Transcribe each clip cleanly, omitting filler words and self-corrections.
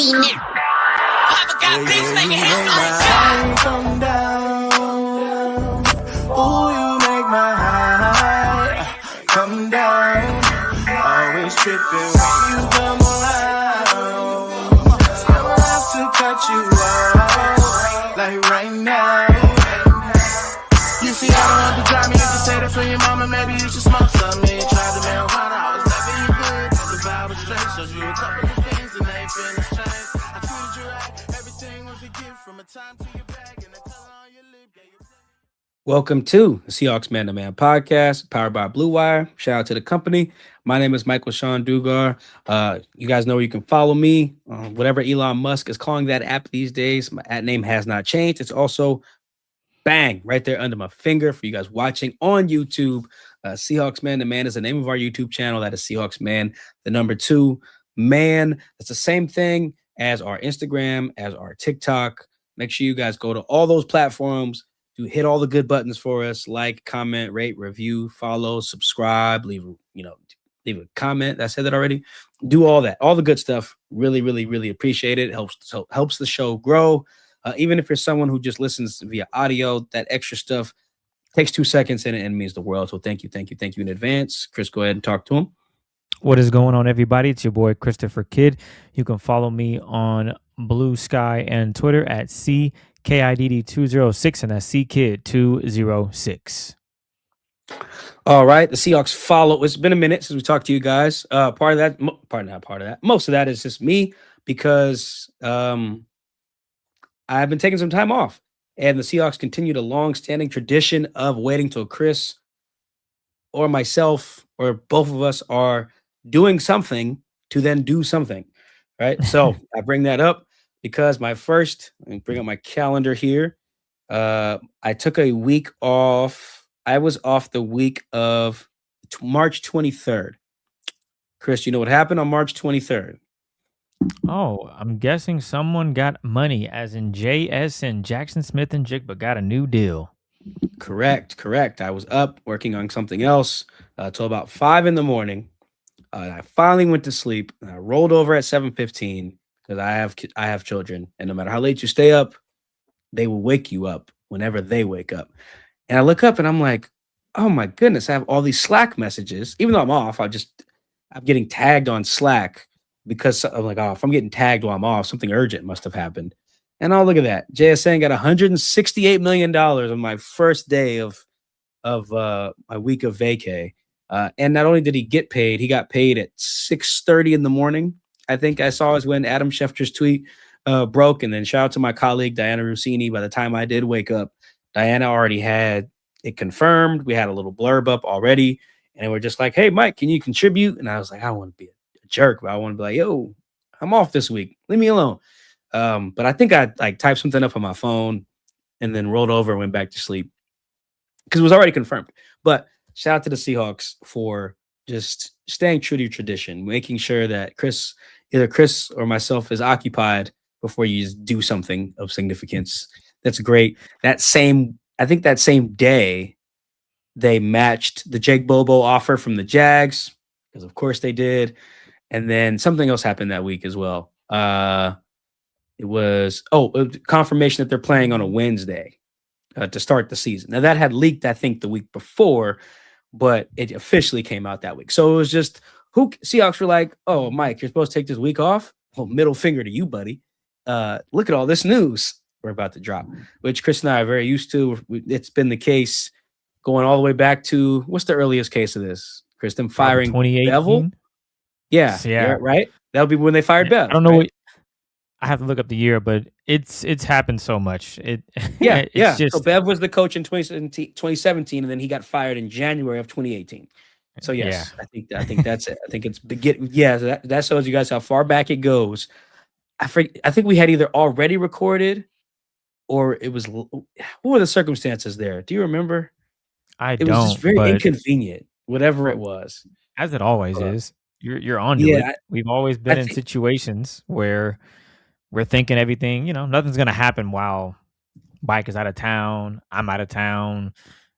You make my high come down. Ooh, you make my high come down. Always tripping when you come around. Never have to cut you out like right now. You see, I don't have to drive me. You can say that for your mama. Maybe you should smoke some. Me try the marijuana. I was never you good. The vibe was straight. Showed you a couple of things and they finished change. I treated you right. Everything was a gift from a time to your bag and the color on your lip. Welcome to the Seahawks Man to Man podcast, powered by Blue Wire. Shout out to the company. My name is Michael-Shawn Dugar. You guys know where you can follow me. Whatever Elon Musk is calling that app these days, my at name has not changed. It's also bang right there under my finger for you guys watching on YouTube. Seahawks Man to Man is the name of our YouTube channel. That is Seahawks Man, the number 2 man. It's the same thing as our Instagram, as our TikTok. Make sure you guys go to all those platforms. To hit all the good buttons for us, like, comment, rate, review, follow, subscribe, leave a comment. I said that already. Do all that, all the good stuff. Really, really, really appreciate it. Helps the show grow. Even if you're someone who just listens via audio, that extra stuff takes 2 seconds and means the world. So thank you in advance. Chris, go ahead and talk to him. What is going on, everybody? It's your boy Christopher Kidd. You can follow me on Blue Sky and Twitter at CKIDD206, and that's CKid206. All right, the Seahawks follow. It's been a minute since we talked to you guys. Part of that. Most of that is just me because I've been taking some time off, and the Seahawks continued a long-standing tradition of waiting till Chris or myself or both of us are doing something to then do something, right? So I bring that up because let me bring up my calendar here. I took a week off. I was off the week of March 23rd. Chris, you know what happened on March 23rd? Oh, I'm guessing someone got money, as in JS and Jackson Smith and Jigba got a new deal. Correct. I was up working on something else till about 5 in the morning. I finally went to sleep. And I rolled over at 7:15 because I have children, and no matter how late you stay up, they will wake you up whenever they wake up. And I look up and I'm like, oh my goodness, I have all these Slack messages. Even though I'm off, I'm getting tagged on Slack because I'm like, oh, if I'm getting tagged while I'm off, something urgent must have happened. And oh, look at that. JSN got $168 million on my first day of my week of vacay. And not only did he get paid, he got paid at 6:30 in the morning. I think I saw is when Adam Schefter's tweet broke. And then shout out to my colleague, Diana Rossini. By the time I did wake up, Diana already had it confirmed. We had a little blurb up already. And we're just like, hey, Mike, can you contribute? And I was like, I don't want to be a jerk, but I want to be like, yo, I'm off this week. Leave me alone. But I think I typed something up on my phone and then rolled over and went back to sleep because it was already confirmed. But shout out to the Seahawks for just staying true to your tradition, making sure that either Chris or myself is occupied before you just do something of significance. That's great. I think that same day they matched the Jake Bobo offer from the Jags, because of course they did. And then something else happened that week as well. It was confirmation that they're playing on a Wednesday to start the season. Now that had leaked, I think, the week before, but it officially came out that week. So it was just Seahawks were like, oh, Mike, you're supposed to take this week off? Well, middle finger to you, buddy. Look at all this news we're about to drop, which Chris and I are very used to. It's been the case going all the way back to, what's the earliest case of this? Chris, them firing 2018? Bevel? Yeah, right? That'll be when they fired Bev. I don't know right? what. I have to look up the year, but it's happened so much. Yeah. Just, so Bev was the coach in 2017, and then he got fired in January of 2018. So yes, yeah. I think that's it. I think it's that shows you guys how far back it goes. I think we had either already recorded, or it was. What were the circumstances there? Do you remember? It was just very inconvenient. Whatever it was, as it always is. You're on to it. We've always been in situations where we're thinking everything, nothing's going to happen while Mike is out of town, I'm out of town,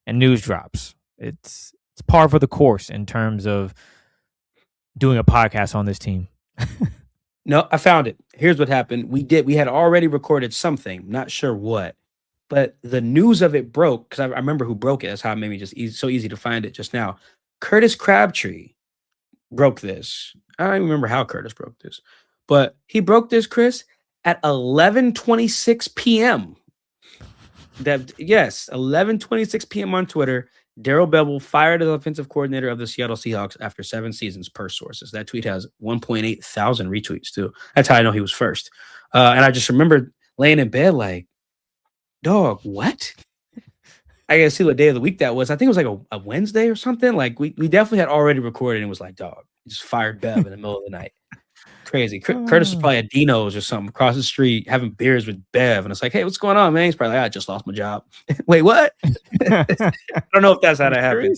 and news drops. It's par for the course in terms of doing a podcast on this team. No, I found it. Here's what happened. We had already recorded something, not sure what, but the news of it broke because I remember who broke it. That's how it made me so easy to find it just now. Curtis Crabtree broke this. I don't even remember how Curtis broke this, but he broke this, Chris, at 11:26 p.m. That yes, 11:26 p.m. on Twitter. Daryl Bevell fired as offensive coordinator of the Seattle Seahawks after 7 seasons, per sources. That tweet has 1.8 thousand retweets too. That's how I know he was first. And I just remember laying in bed like, dog, what? I gotta see what day of the week that was. I think it was like a Wednesday or something. Like we definitely had already recorded and was like, dog, just fired Bev in the middle of the night. Crazy. Curtis was probably at Dino's or something across the street having beers with Bev. And it's like, hey, what's going on, man? He's probably like, I just lost my job. Wait, what? I don't know if that's how that happened.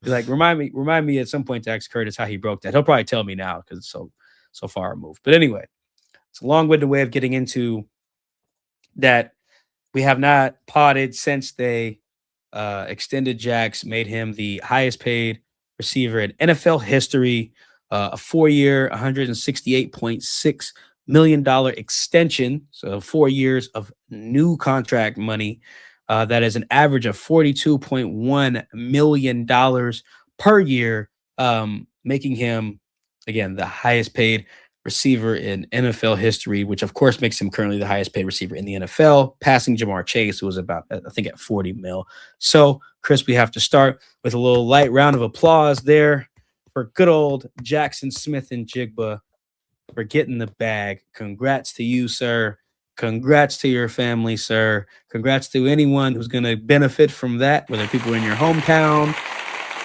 Like, remind me at some point to ask Curtis how he broke that. He'll probably tell me now because it's so far removed. But anyway, it's a long-winded way of getting into that. We have not potted since they extended Jax, made him the highest paid receiver in NFL history, a 4-year, $168.6 million extension. So 4 years of new contract money. That is an average of $42.1 million per year, making him, again, the highest paid receiver in NFL history, which of course makes him currently the highest paid receiver in the NFL, passing Jamar Chase, who was about, I think, at 40 mil. So, Chris, we have to start with a little light round of applause there for good old Jackson Smith-Njigba for getting the bag. Congrats to you, sir. Congrats to your family, sir. Congrats to anyone who's going to benefit from that, whether people in your hometown.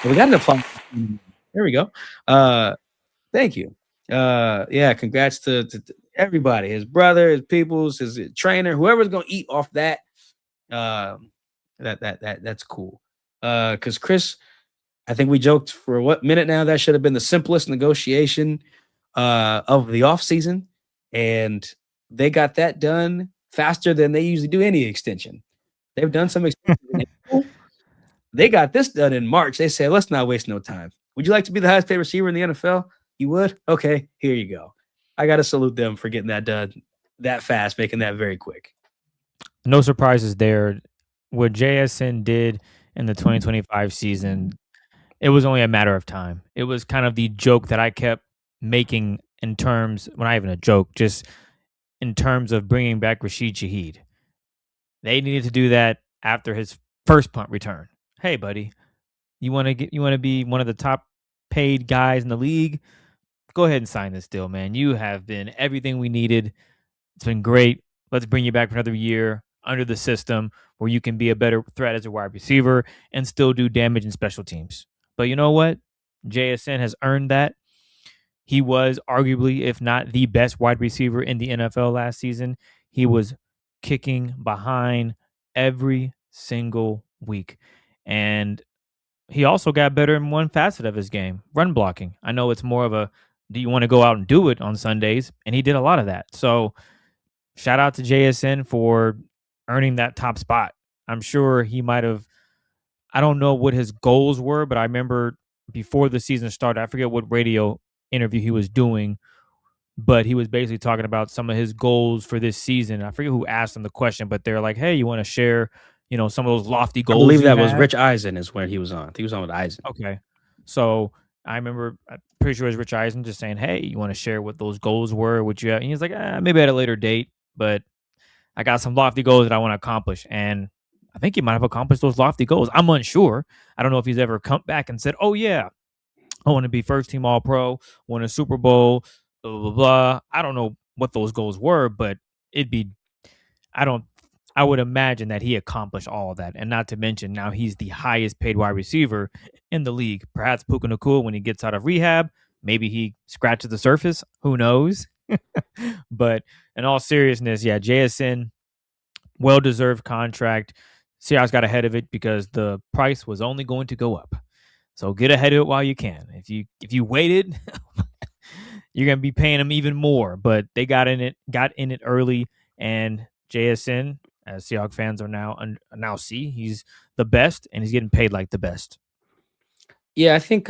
Well, we got an applause. There we go. Thank you. Yeah, congrats to everybody, his brother, his peoples, his trainer, whoever's gonna eat off that. That's cool. Because Chris, I think we joked for what minute now that should have been the simplest negotiation of the offseason, and they got that done faster than they usually do any extension. They've done some extension. They got this done in March. They said, let's not waste no time. Would you like to be the highest paid receiver in the NFL? You would? Okay, here you go. I got to salute them for getting that done that fast, making that very quick. No surprises there. What JSN did in the 2025 season, it was only a matter of time. It was kind of the joke that I kept making in terms, well, not even a joke, just in terms of bringing back Rashid Shaheed. They needed to do that after his first punt return. Hey, buddy, you want to be one of the top paid guys in the league? Go ahead and sign this deal, man. You have been everything we needed. It's been great. Let's bring you back for another year under the system where you can be a better threat as a wide receiver and still do damage in special teams. But you know what? JSN has earned that. He was arguably, if not the best wide receiver in the NFL last season. He was kicking behind every single week. And he also got better in one facet of his game, run blocking. I know it's more of a, do you want to go out and do it on Sundays? And he did a lot of that. So shout out to JSN for earning that top spot. I'm sure he might have, I don't know what his goals were, but I remember before the season started, I forget what radio interview he was doing, but he was basically talking about some of his goals for this season. I forget who asked him the question, but they're like, hey, you want to share, some of those lofty goals? I believe that was Rich Eisen is where he was on. I think he was on with Eisen. Okay. So I remember, I'm pretty sure it was Rich Eisen just saying, hey, you want to share what those goals were? What you have? And he's like, maybe at a later date, but I got some lofty goals that I want to accomplish. And I think he might have accomplished those lofty goals. I'm unsure. I don't know if he's ever come back and said, oh, yeah, I want to be first team All Pro, win a Super Bowl, blah, blah, blah. I don't know what those goals were, but I would imagine that he accomplished all of that. And not to mention now he's the highest paid wide receiver in the league. Perhaps Puka Nacua, when he gets out of rehab, maybe he scratches the surface. Who knows? But in all seriousness, yeah, JSN, well-deserved contract. Seahawks got ahead of it because the price was only going to go up. So get ahead of it while you can. If you waited, you're gonna be paying them even more. But they got in it early, and JSN, as Seahawks fans are now see, he's the best, and he's getting paid like the best. Yeah, I think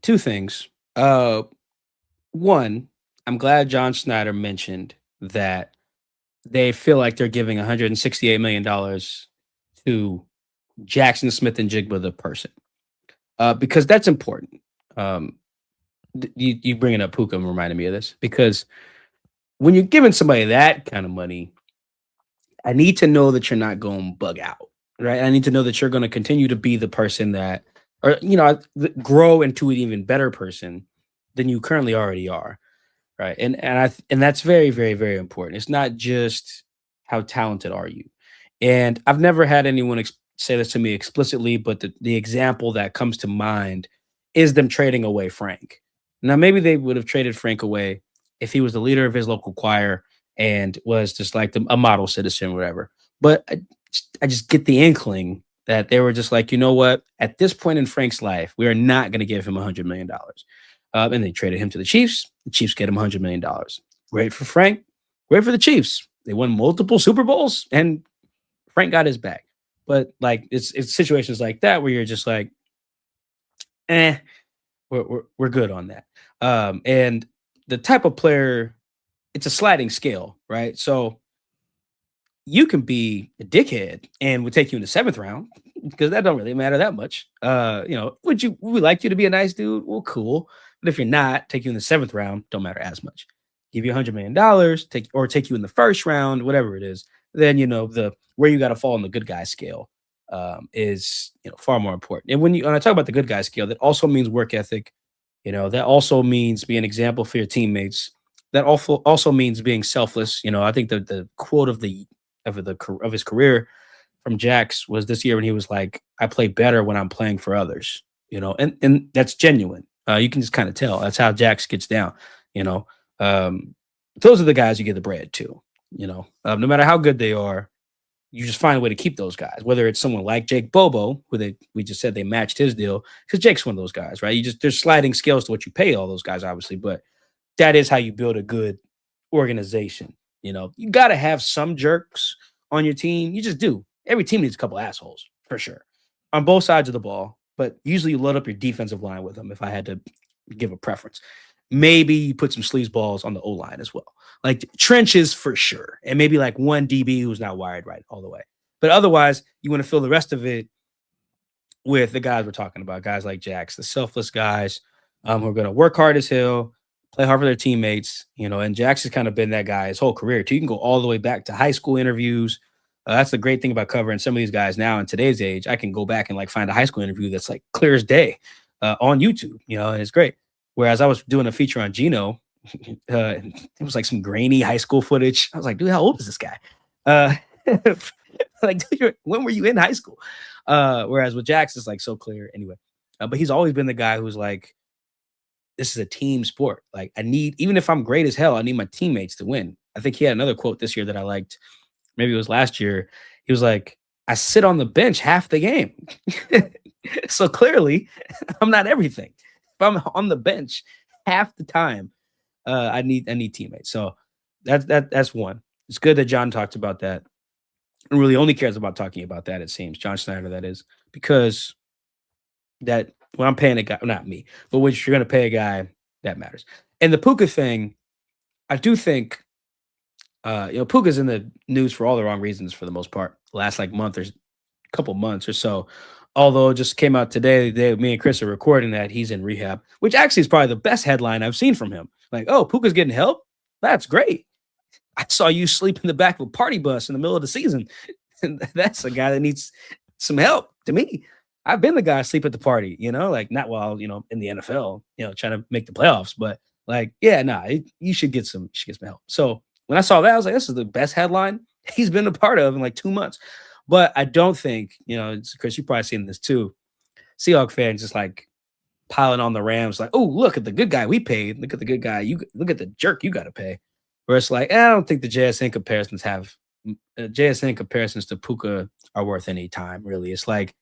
two things. One, I'm glad John Schneider mentioned that they feel like they're giving $168 million to Jackson Smith and Jigba the person, because that's important. Um, you bringing up Puka reminded me of this because when you're giving somebody that kind of money, I need to know that you're not going to bug out, right? I need to know that you're going to continue to be the person that, or grow into an even better person than you currently already are, right? And that's very, very, very important. It's not just how talented are you. And I've never had anyone say this to me explicitly, but the example that comes to mind is them trading away Frank. Now, maybe they would have traded Frank away if he was the leader of his local choir and was just like a model citizen, whatever. But I just get the inkling that they were just like, you know what? At this point in Frank's life, we are not going to give him $100 million. And they traded him to the Chiefs. The Chiefs get him $100 million. Great for Frank. Great for the Chiefs. They won multiple Super Bowls, and Frank got his back. But like it's situations like that where you're just like, we're good on that. And the type of player, it's a sliding scale, right? So you can be a dickhead and would take you in the 7th round because that don't really matter that much. Would we like you to be a nice dude? Well, cool. But if you're not, take you in the 7th round, don't matter as much. Give you $100 million, take you in the 1st round, whatever it is. Then the where you got to fall on the good guy scale is far more important. And when I talk about the good guy scale, that also means work ethic. That also means being an example for your teammates. That also means being selfless. I think the quote of his career from Jax was this year when he was like, "I play better when I'm playing for others." And that's genuine. You can just kind of tell. That's how Jax gets down. Those are the guys you give the bread to. No matter how good they are, you just find a way to keep those guys. Whether it's someone like Jake Bobo, who we just said they matched his deal, because Jake's one of those guys, right? There's sliding scales to what you pay all those guys, obviously, but that is how you build a good organization. You got to have some jerks on your team. You just do. Every team needs a couple assholes for sure on both sides of the ball, but usually you load up your defensive line with them. If I had to give a preference, maybe you put some sleazeballs on the O-line as well. Like trenches for sure. And maybe like one DB who's not wired right all the way. But otherwise, you want to fill the rest of it with the guys we're talking about, guys like Jax, the selfless guys who are going to work hard as hell, play hard for their teammates, and Jax has kind of been that guy his whole career too. You can go all the way back to high school interviews. That's the great thing about covering some of these guys now in today's age. I can go back and like find a high school interview that's like clear as day on YouTube, and it's great. Whereas I was doing a feature on Gino, it was like some grainy high school footage. I was like, dude, how old is this guy? Like, dude, when were you in high school? Whereas with Jax, it's like so clear anyway. But he's always been the guy who's like, this is a team sport. Like even if I'm great as hell, I need my teammates to win. I think he had another quote this year that I liked. Maybe it was last year. He was like, I sit on the bench half the game. So clearly I'm not everything. If I'm on the bench half the time, I need teammates. So that's one. It's good that John talked about that. And really only cares about talking about that, it seems. John Schneider, that is, because that when I'm paying a guy, not me, but when you're going to pay a guy, that matters. And the Puka thing, I do think, Puka's in the news for all the wrong reasons for the most part. Last like month or couple months or so. Although it just came out today, me and Chris are recording that he's in rehab, which actually is probably the best headline I've seen from him. Like, oh, Puka's getting help? That's great. I saw you sleep in the back of a party bus in the middle of the season. And that's a guy that needs some help to me. I've been the guy asleep at the party, like not while, in the NFL, trying to make the playoffs, but like, yeah, you should get some help. So when I saw that, I was like, this is the best headline he's been a part of in like 2 months. But I don't think, Chris, you've probably seen this too. Seahawks fans just like piling on the Rams, like, oh, look at the good guy we paid. Look at the good guy. You look at the jerk you got to pay. Where it's like, I don't think the JSN comparisons to Puka are worth any time, really. It's like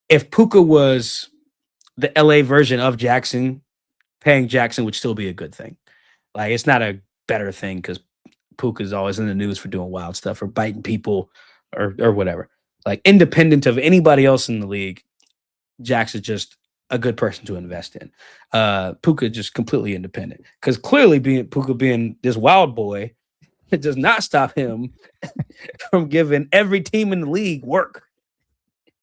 if Puka was the LA version of Jackson, paying Jackson would still be a good thing. Like it's not a better thing because Puka's always in the news for doing wild stuff or biting people or whatever. Like independent of anybody else in the league, Jax is just a good person to invest in. Puka just completely independent, because clearly Puka being this wild boy, it does not stop him from giving every team in the league work.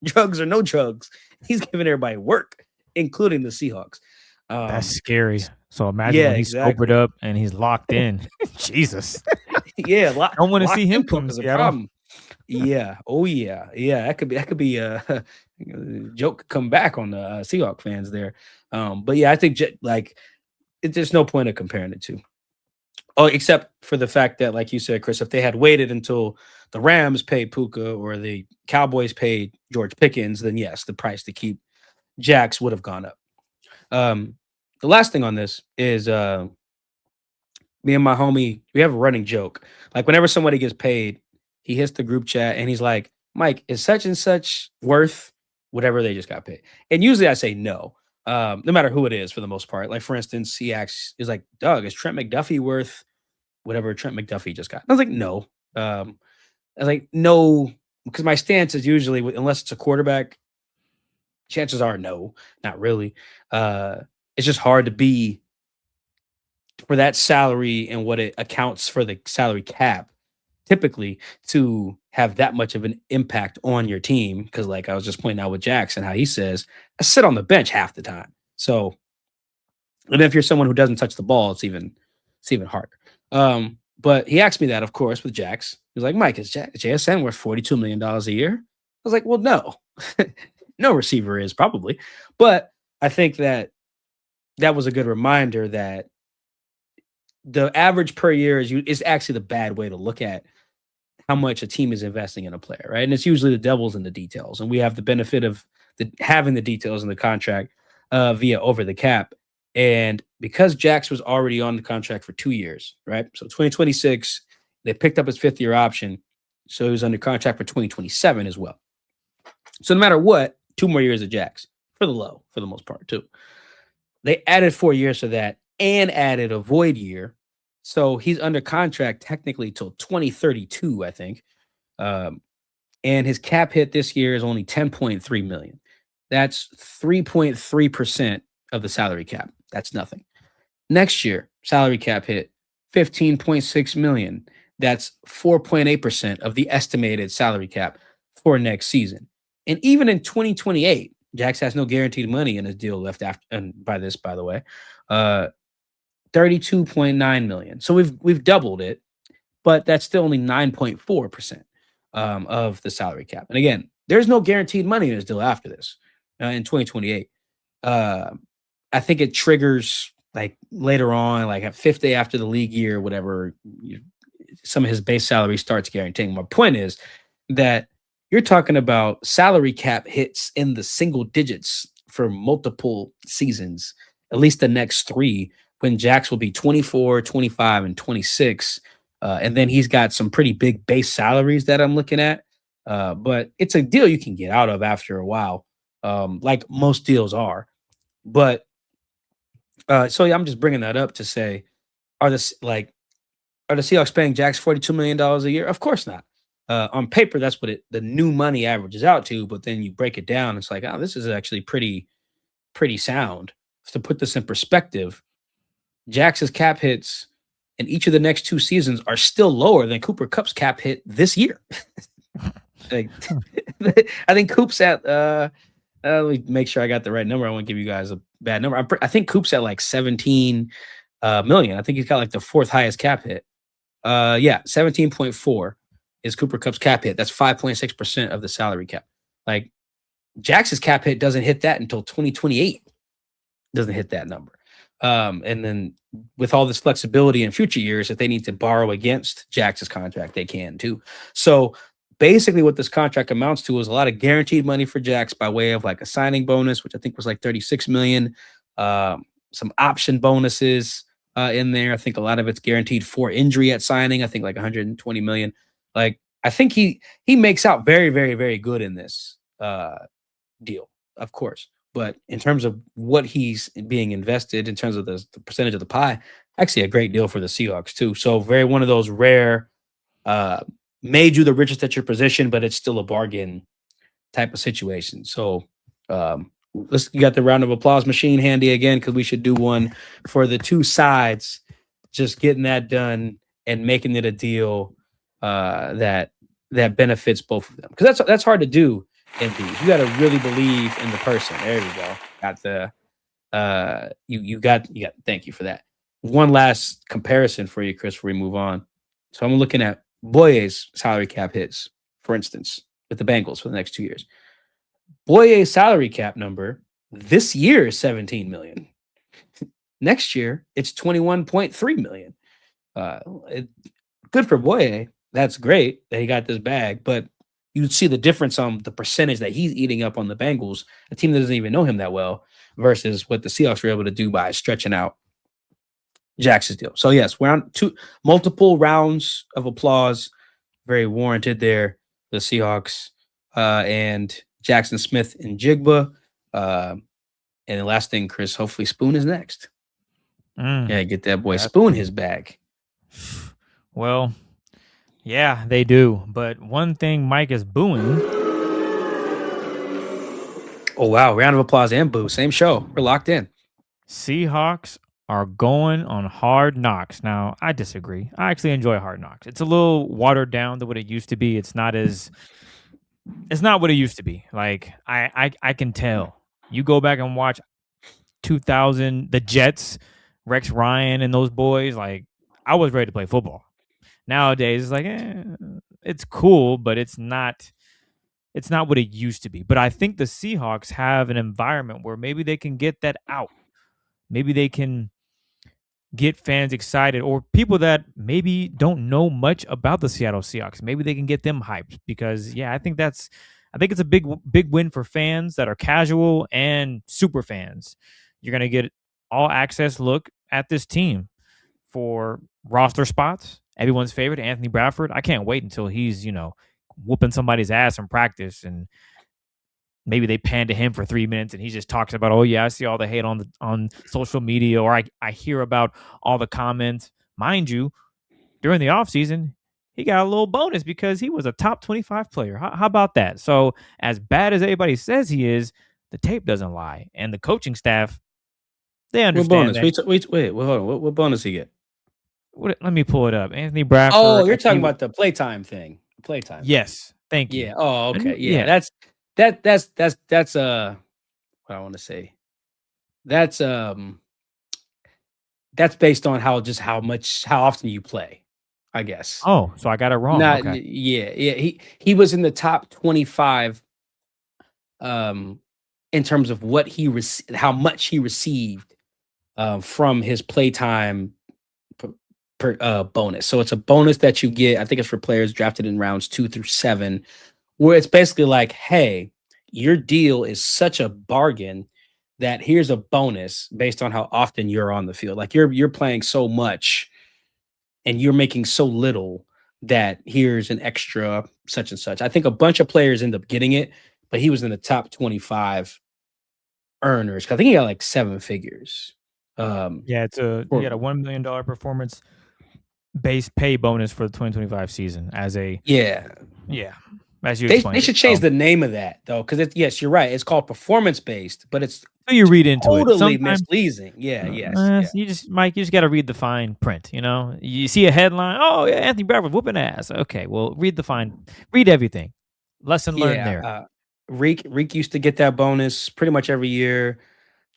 Drugs or no drugs, he's giving everybody work, including the Seahawks. That's scary. So imagine when he's sobered up and he's locked in. Jesus. Yeah, don't want to see him come is a problem. Yeah. Oh yeah. Yeah. That could be a joke come back on the Seahawks fans there. But yeah, I think there's no point of comparing the two. Oh, except for the fact that, like you said, Chris, if they had waited until the Rams paid Puka or the Cowboys paid George Pickens, then yes, the price to keep Jax would have gone up. The last thing on this is me and my homie, we have a running joke. Like whenever somebody gets paid, he hits the group chat and he's like, Mike, is such and such worth whatever they just got paid? And usually I say no. No matter who it is for the most part. Like for instance, is like, Doug, is Trent McDuffie worth whatever Trent McDuffie just got? I was like, no. I was like, no, because my stance is usually, unless it's a quarterback, chances are no, not really. It's just hard to be for that salary and what it accounts for the salary cap, typically, to have that much of an impact on your team. Because like I was just pointing out with Jackson, how he says, I sit on the bench half the time. So, and if you're someone who doesn't touch the ball, it's even harder. But he asked me that, of course, with Jax. He was like, Mike, is JSN worth $42 million a year? I was like, well, no. No receiver is probably. But I think that was a good reminder that the average per year is actually the bad way to look at how much a team is investing in a player, right? And it's usually the devil's in the details. And we have the benefit of having the details in the contract via over the cap. And because Jax was already on the contract for 2 years, right? So 2026, they picked up his 5th-year option. So he was under contract for 2027 as well. So no matter what, 2 more years of Jax for the most part, too. They added 4 years to that and added a void year. So he's under contract technically till 2032, I think. And his cap hit this year is only $10.3 million. That's 3.3% of the salary cap. That's nothing. Next year, salary cap hit $15.6 million. That's 4.8% of the estimated salary cap for next season. And even in 2028, Jax has no guaranteed money in his deal left after, and by the way, $32.9 million. So we've doubled it, but that's still only 9.4% of the salary cap. And again, there's no guaranteed money in his deal after this in 2028. I think it triggers like later on, like at 5th day after the league year, whatever, some of his base salary starts guaranteeing. My point is that you're talking about salary cap hits in the single digits for multiple seasons, at least the next 3, when Jax will be 24, 25, and 26. And then he's got some pretty big base salaries that I'm looking at. But it's a deal you can get out of after a while, like most deals are. But so yeah, I'm just bringing that up to say, are the Seahawks paying Jax $42 million a year? Of course not. On paper, that's what the new money averages out to. But then you break it down, it's like, oh, this is actually pretty sound. To put this in perspective, Jax's cap hits in each of the next 2 seasons are still lower than Cooper Kupp's cap hit this year. Like, I think Coop's at let me make sure I got the right number. I won't give you guys a bad number. I think Coop's at like 17 million. I think he's got like the 4th highest cap hit. 17.4 is Cooper Kupp's cap hit. That's 5.6% of the salary cap. Like Jax's cap hit doesn't hit that until 2028. Doesn't hit that number. And then with all this flexibility in future years, if they need to borrow against Jax's contract, they can too. So basically what this contract amounts to is a lot of guaranteed money for Jax by way of like a signing bonus, which I think was like 36 million, some option bonuses in there. I think a lot of it's guaranteed for injury at signing. I think like 120 million. Like I think he makes out very, very, very good in this deal, of course. But in terms of what he's being invested, in terms of the percentage of the pie, actually a great deal for the Seahawks too. So very one of those rare, made you the richest at your position, but it's still a bargain type of situation. So You got the round of applause machine handy again because we should do one for the two sides, just getting that done and making it a deal that benefits both of them. Because that's hard to do in these. You got to really believe in the person. There you go. Got the you got. Thank you for that. One last comparison for you, Chris, before we move on. So I'm looking at Boye's salary cap hits, for instance, with the Bengals for the next 2 years. Boye's salary cap number this year is 17 million. Next year, it's 21.3 million. Good for Boye. That's great that he got this bag, but you see the difference on the percentage that he's eating up on the Bengals, a team that doesn't even know him that well, versus what the Seahawks were able to do by stretching out Jackson's deal. So yes, we're on multiple rounds of applause, very warranted there. The Seahawks and Jackson Smith and Jigba. And the last thing, Chris, hopefully Spoon is next. Yeah, get that boy Spoon his bag. Well, yeah, they do. But one thing Mike is booing. Oh, wow. Round of applause and boo. Same show. We're locked in. Seahawks are going on Hard Knocks. Now, I disagree. I actually enjoy Hard Knocks. It's a little watered down than what it used to be. It's not what it used to be. Like, I can tell. You go back and watch 2000, the Jets, Rex Ryan and those boys, like, I was ready to play football. Nowadays, it's like, it's cool, but it's not what it used to be. But I think the Seahawks have an environment where maybe they can get that out. Maybe they can get fans excited, or people that maybe don't know much about the Seattle Seahawks. Maybe they can get them hyped because, yeah, I think it's a big win for fans that are casual and super fans. You're going to get all access look at this team for roster spots. Everyone's favorite, Anthony Bradford. I can't wait until he's, whooping somebody's ass in practice, and maybe they pan to him for 3 minutes and he just talks about, oh yeah, I see all the hate on social media, or I hear about all the comments. Mind you, during the offseason, he got a little bonus because he was a top 25 player. How about that? So as bad as everybody says he is, the tape doesn't lie. And the coaching staff, they understand. What bonus? Wait, hold on. What bonus he get? Let me pull it up. Anthony Bradford. Oh, you're talking about the playtime thing. Playtime. Yes. Thank you. Yeah. Oh, okay. Yeah. That's what I want to say. That's based on how often you play, I guess. Oh, so I got it wrong. Okay. Yeah. He was in the top 25 in terms of what how much he received from his playtime per bonus. So it's a bonus that you get. I think it's for players drafted in rounds 2 through 7, where it's basically like, hey, your deal is such a bargain that here's a bonus based on how often you're on the field. Like you're playing so much and you're making so little that here's an extra such and such. I think a bunch of players end up getting it, but he was in the top 25 earners. I think he got like 7 figures. He got a $1 million performance base pay bonus for the 2025 season as a as you explained. They should change the name of that though, because yes, you're right. It's called performance based, but it's you read into totally it. Totally misleading. Yes. You just got to read the fine print. You see a headline. Oh yeah, Anthony Bradford whooping ass. Okay, well read everything. Lesson learned there. Reek used to get that bonus pretty much every year.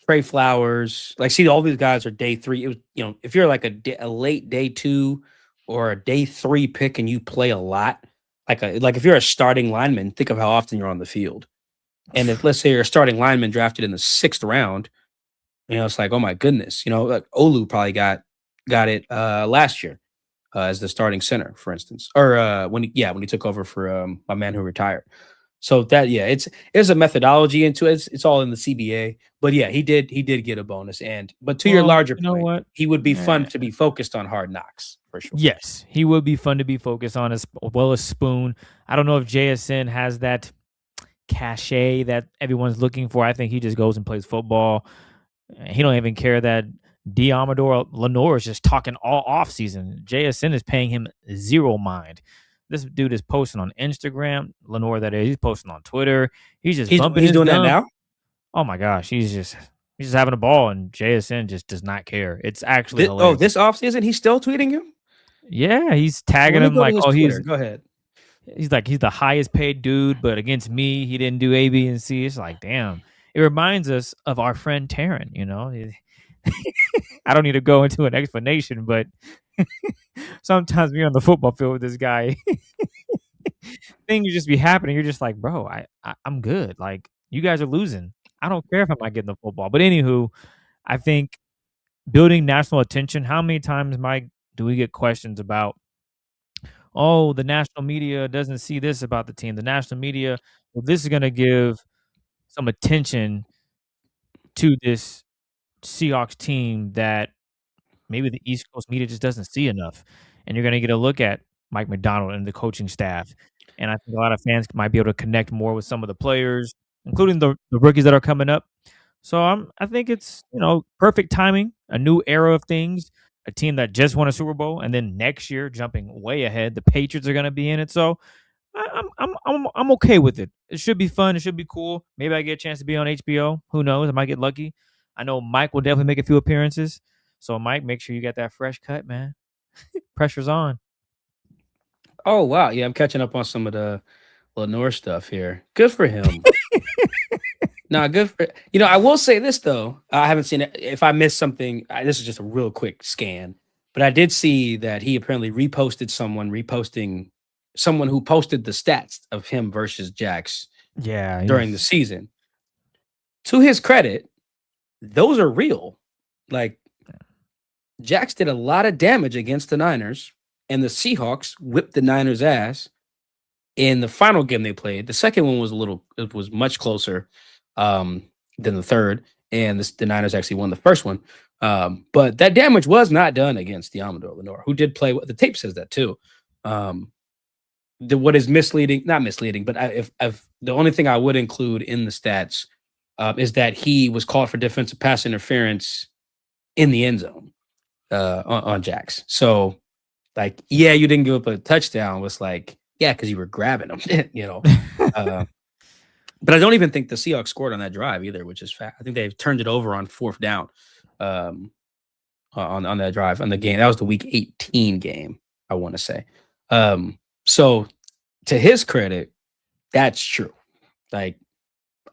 Trey Flowers, all these guys are day 3. It was, if you're like a late day 2 or a day 3 pick and you play a lot, like if you're a starting lineman, think of how often you're on the field. And if let's say you're a starting lineman drafted in the 6th round, it's like, oh my goodness, like Olu probably got it last year as the starting center, for instance, or when he took over for my man who retired. So that there's a methodology into it. It's all in the CBA, but yeah, he did get a bonus. But to your larger point, he would be fun to be focused on Hard Knocks for sure. Yes, he would be fun to be focused on as well as Spoon. I don't know if JSN has that cachet that everyone's looking for. I think he just goes and plays football. He don't even care that Diamador Lenore is just talking all off season. JSN is paying him zero mind. This dude is posting on Instagram. Lenore, that is, he's posting on Twitter. He's bumping his doing gum. that now? Oh my gosh, he's just having a ball, and JSN just does not care. It's actually hilarious. This offseason, he's still tweeting him? Yeah, he's tagging Let me him go to like, his oh, Twitter. Go ahead. He's like, he's the highest paid dude, but against me, he didn't do A, B, and C. It's like, damn. It reminds us of our friend Taryn, you know? I don't need to go into an explanation, but sometimes being on the football field with this guy, things just be happening. You're just like, bro, I'm good. Like, you guys are losing. I don't care if I'm not getting the football. But anywho, I think building national attention, how many times, Mike, do we get questions about, oh, the national media doesn't see this about the team. The national media, well, this is going to give some attention to this Seahawks team that maybe the East Coast media just doesn't see enough. And you're going to get a look at Mike McDonald and the coaching staff. And I think a lot of fans might be able to connect more with some of the players, including the rookies that are coming up. So I think it's, perfect timing, a new era of things, a team that just won a Super Bowl, and then next year jumping way ahead, the Patriots are going to be in it. So I'm okay with it. It should be fun. It should be cool. Maybe I get a chance to be on HBO. Who knows? I might get lucky. I know Mike will definitely make a few appearances. So Mike, make sure you get that fresh cut, man. Pressure's on. Oh wow, yeah, I'm catching up on some of the Lenore stuff here. Good for him. No, good for I will say this though. I haven't seen it. If I missed something, this is just a real quick scan. But I did see that he apparently reposting someone who posted the stats of him versus Jax during the season. To his credit, those are real. Like, Jax did a lot of damage against the Niners, and the Seahawks whipped the Niners' ass in the final game they played. The second one was much closer than the third, and the Niners actually won the first one. But that damage was not done against Diamador Lenore, who did play. The tape says that too. What is misleading, not misleading, but if the only thing I would include in the stats is that he was called for defensive pass interference in the end zone on Jax. So, like, yeah, you didn't give up a touchdown. Was like, yeah, because you were grabbing him, But I don't even think the Seahawks scored on that drive either, which is fat. I think they've turned it over on fourth down on that drive on the game. That was the Week 18 game, I want to say. So to his credit, that's true. Like,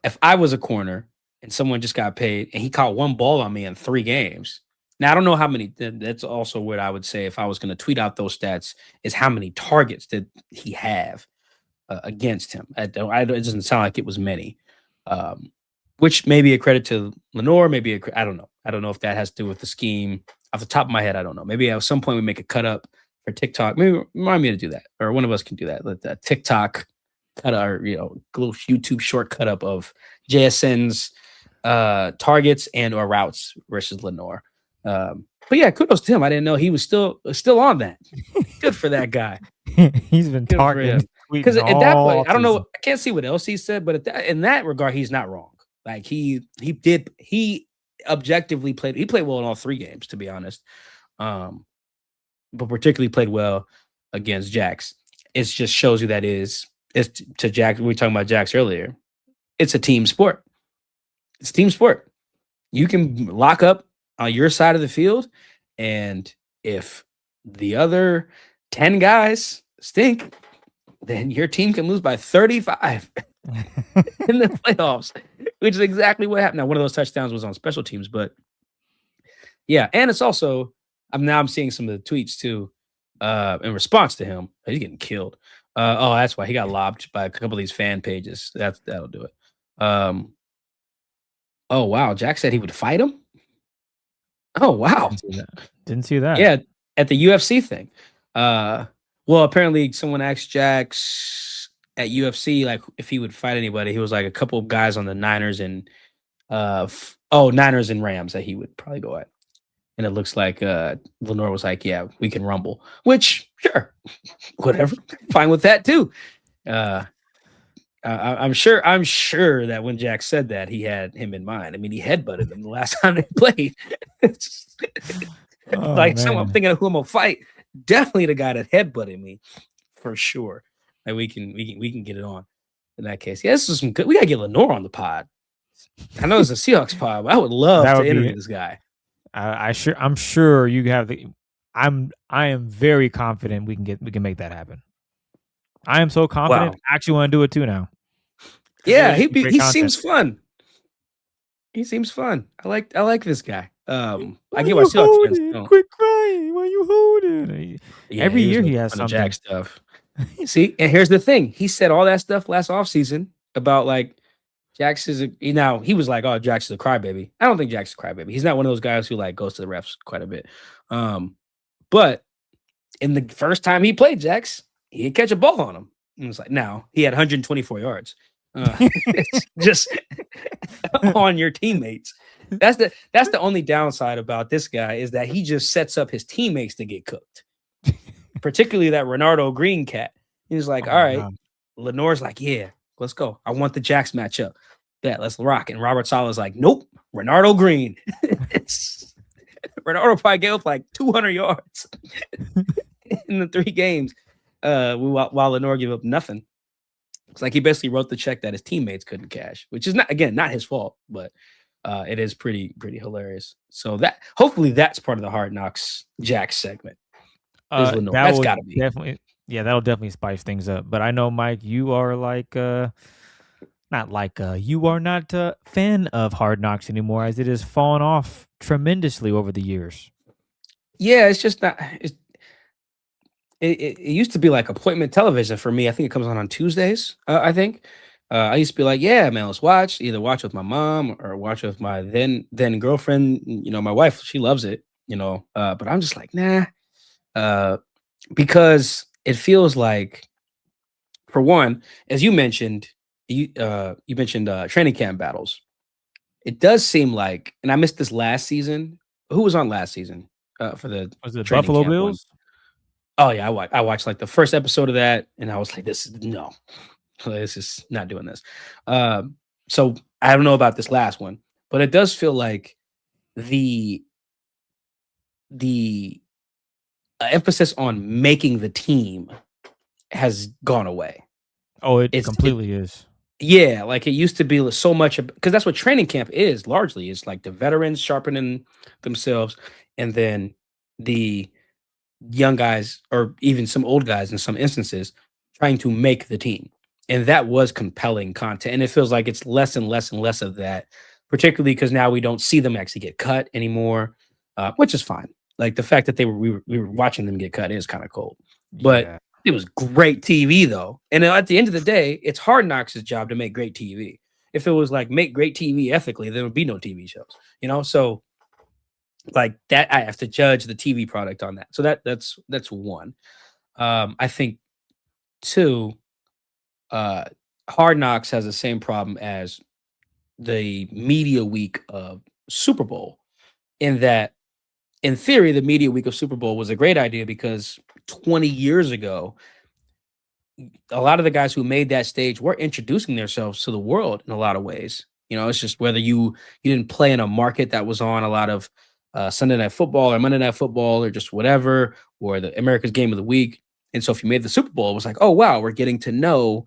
if I was a corner and someone just got paid and he caught one ball on me in 3 games. Now, I don't know how many. That's also what I would say if I was going to tweet out those stats is how many targets did he have against him. It doesn't sound like it was many, which may be a credit to Lenore. Maybe I don't know. I don't know if that has to do with the scheme. Off the top of my head, I don't know. Maybe at some point we make a cut up for TikTok. Maybe remind me to do that, or one of us can do that. Let that TikTok cut our little YouTube short cut up of JSN's targets and or routes versus Lenore. But yeah, kudos to him. I didn't know he was still on that. Good for that guy. He's been targeting because at that point, I don't know. I can't see what else he said, but in that regard, he's not wrong. Like he objectively played. He played well in all 3 games, to be honest. But particularly played well against Jax. It just shows you that it's to Jax. We were talking about Jax earlier. It's a team sport. It's a team sport. You can lock up on your side of the field, and if the other 10 guys stink, then your team can lose by 35 in the playoffs, which is exactly what happened. Now, one of those touchdowns was on special teams, but yeah, and it's also I'm seeing some of the tweets too in response to him. He's getting killed. That's why he got lobbed by a couple of these fan pages. That'll do it. Oh wow, Jack said he would fight him. Oh wow, didn't see that. Yeah, at the UFC thing. Well, apparently someone asked Jax at UFC like if he would fight anybody. He was like a couple of guys on the Niners and Niners and Rams that he would probably go at. And it looks like Lenore was like, yeah, we can rumble. Which, sure, whatever, fine with that too. I'm sure that when Jack said that, he had him in mind. I mean, he headbutted him the last time they played. I'm thinking of who I'm gonna fight. Definitely the guy that headbutted me, for sure. Like we can get it on in that case. Yeah, this is some good. We gotta get Lenore on the pod. I know it's a Seahawks pod, but I would love to interview this guy. I'm sure you have the. I am very confident we can make that happen. I am so confident. Wow. I actually want to do it too now. Yeah, he seems fun. He seems fun. I like this guy. I get why Seahawks fans don't. Quit crying. Why you holding? Yeah, every year he has some Jack stuff. See, and here's the thing. He said all that stuff last offseason about like Jax is now he was like, oh, Jax is a crybaby. I don't think Jax is a crybaby. He's not one of those guys who like goes to the refs quite a bit. But in the first time he played Jax, he didn't catch a ball on him. And it was like, now he had 124 yards. It's just on your teammates. That's the only downside about this guy is that he just sets up his teammates to get cooked. Particularly that Renardo Green cat. He's like, all right. God. Lenore's like, yeah, let's go. I want the Jax matchup. Yeah, let's rock. And Robert Saleh's like, nope, Renardo Green. Renardo probably gave up like 200 yards in the 3 games while Lenore gave up nothing. It's like he basically wrote the check that his teammates couldn't cash, which is not his fault, but it is pretty hilarious. So that hopefully that's part of the Hard Knocks Jax segment. That's got to be definitely, yeah, that'll definitely spice things up. But I know, Mike, you are like you are not a fan of Hard Knocks anymore, as it has fallen off tremendously over the years. Yeah, it's just not. It used to be like appointment television for me. I think it comes on Tuesdays. I think I used to be like, yeah, man, let's watch. Either watch with my mom or watch with my then girlfriend. You know, my wife, she loves it. You know, but I'm just like, nah, because it feels like, for one, as you mentioned, you mentioned training camp battles. It does seem like, and I missed this last season. Who was on last season for the Buffalo Bills? One? Oh yeah, I watched like the first episode of that, and I was like, this is not doing this. So I don't know about this last one, but it does feel like the emphasis on making the team has gone away. Oh, it completely is. Yeah, like it used to be so much, because that's what training camp is largely. It's like the veterans sharpening themselves, and then the young guys, or even some old guys in some instances, trying to make the team. And that was compelling content. And it feels like it's less and less and less of that, particularly because now we don't see them actually get cut anymore, which is fine. Like the fact that we were watching them get cut is kind of cold. But it was great TV though. And at the end of the day, it's Hard Knocks' job to make great TV. If it was like make great TV ethically, there would be no TV shows, you know? So like that, I have to judge the TV product on that. So that's one. I think 2, Hard Knocks has the same problem as the media week of Super Bowl, in that, in theory, the media week of Super Bowl was a great idea because 20 years ago, a lot of the guys who made that stage were introducing themselves to the world in a lot of ways. You know, it's just whether you didn't play in a market that was on a lot of Sunday Night Football or Monday Night Football or just whatever, or the America's Game of the Week. And so if you made the Super Bowl, it was like, oh, wow, we're getting to know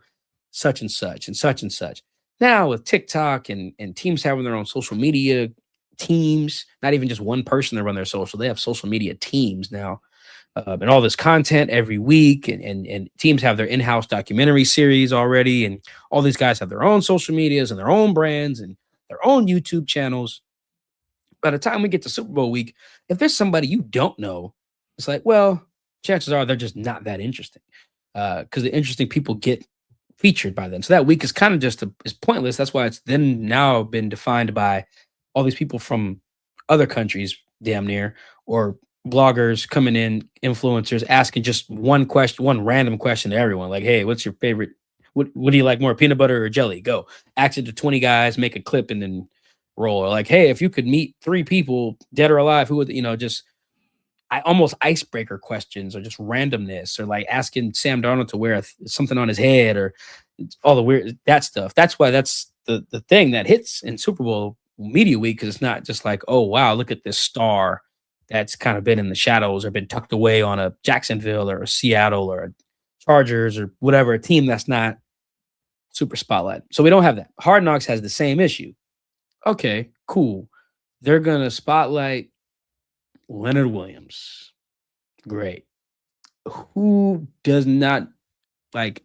such and such and such and such. Now with TikTok and teams having their own social media teams, not even just one person to run their social, they have social media teams now, and all this content every week. And teams have their in-house documentary series already. And all these guys have their own social medias and their own brands and their own YouTube channels. By the time we get to Super Bowl week, if there's somebody you don't know, it's like, well, chances are they're just not that interesting, because the interesting people get featured by then. So that week is kind of just is pointless. That's why it's then now been defined by all these people from other countries, damn near, or bloggers coming in, influencers asking just one question, one random question to everyone. Like, hey, what's your favorite? What do you like more, peanut butter or jelly? Go. Ask it to 20 guys, make a clip, and then roll. Or like, hey, if you could meet 3 people, dead or alive, who would, just almost icebreaker questions, or just randomness, or like asking Sam Darnold to wear something on his head, or all the weird, that stuff. That's why that's the thing that hits in Super Bowl media week, because it's not just like, oh, wow, look at this star that's kind of been in the shadows or been tucked away on a Jacksonville or a Seattle or a Chargers or whatever, a team that's not super spotlight. So we don't have that. Hard Knocks has the same issue. Okay, cool. They're gonna spotlight Leonard Williams. Great. Who does not like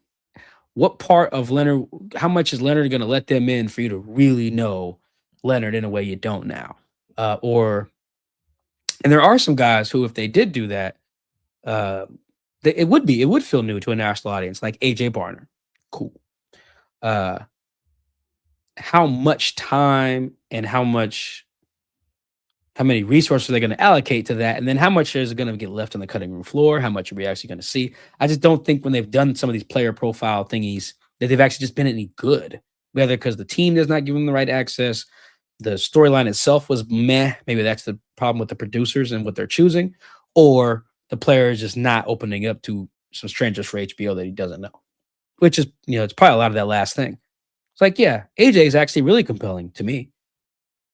what part of Leonard? How much is Leonard gonna let them in for you to really know Leonard in a way you don't now? Or and there are some guys who, if they did do that, uh, it would feel new to a national audience, like AJ Barner. Cool. Uh, how much time and how many resources are they going to allocate to that, and then how much is going to get left on the cutting room floor? How much are we actually going to see? I just don't think when they've done some of these player profile thingies that they've actually just been any good. Whether because the team does not give them the right access, the storyline itself was meh. Maybe that's the problem with the producers and what they're choosing, or the player is just not opening up to some strangers for HBO that he doesn't know. Which is, it's probably a lot of that last thing. It's like, yeah, AJ is actually really compelling to me.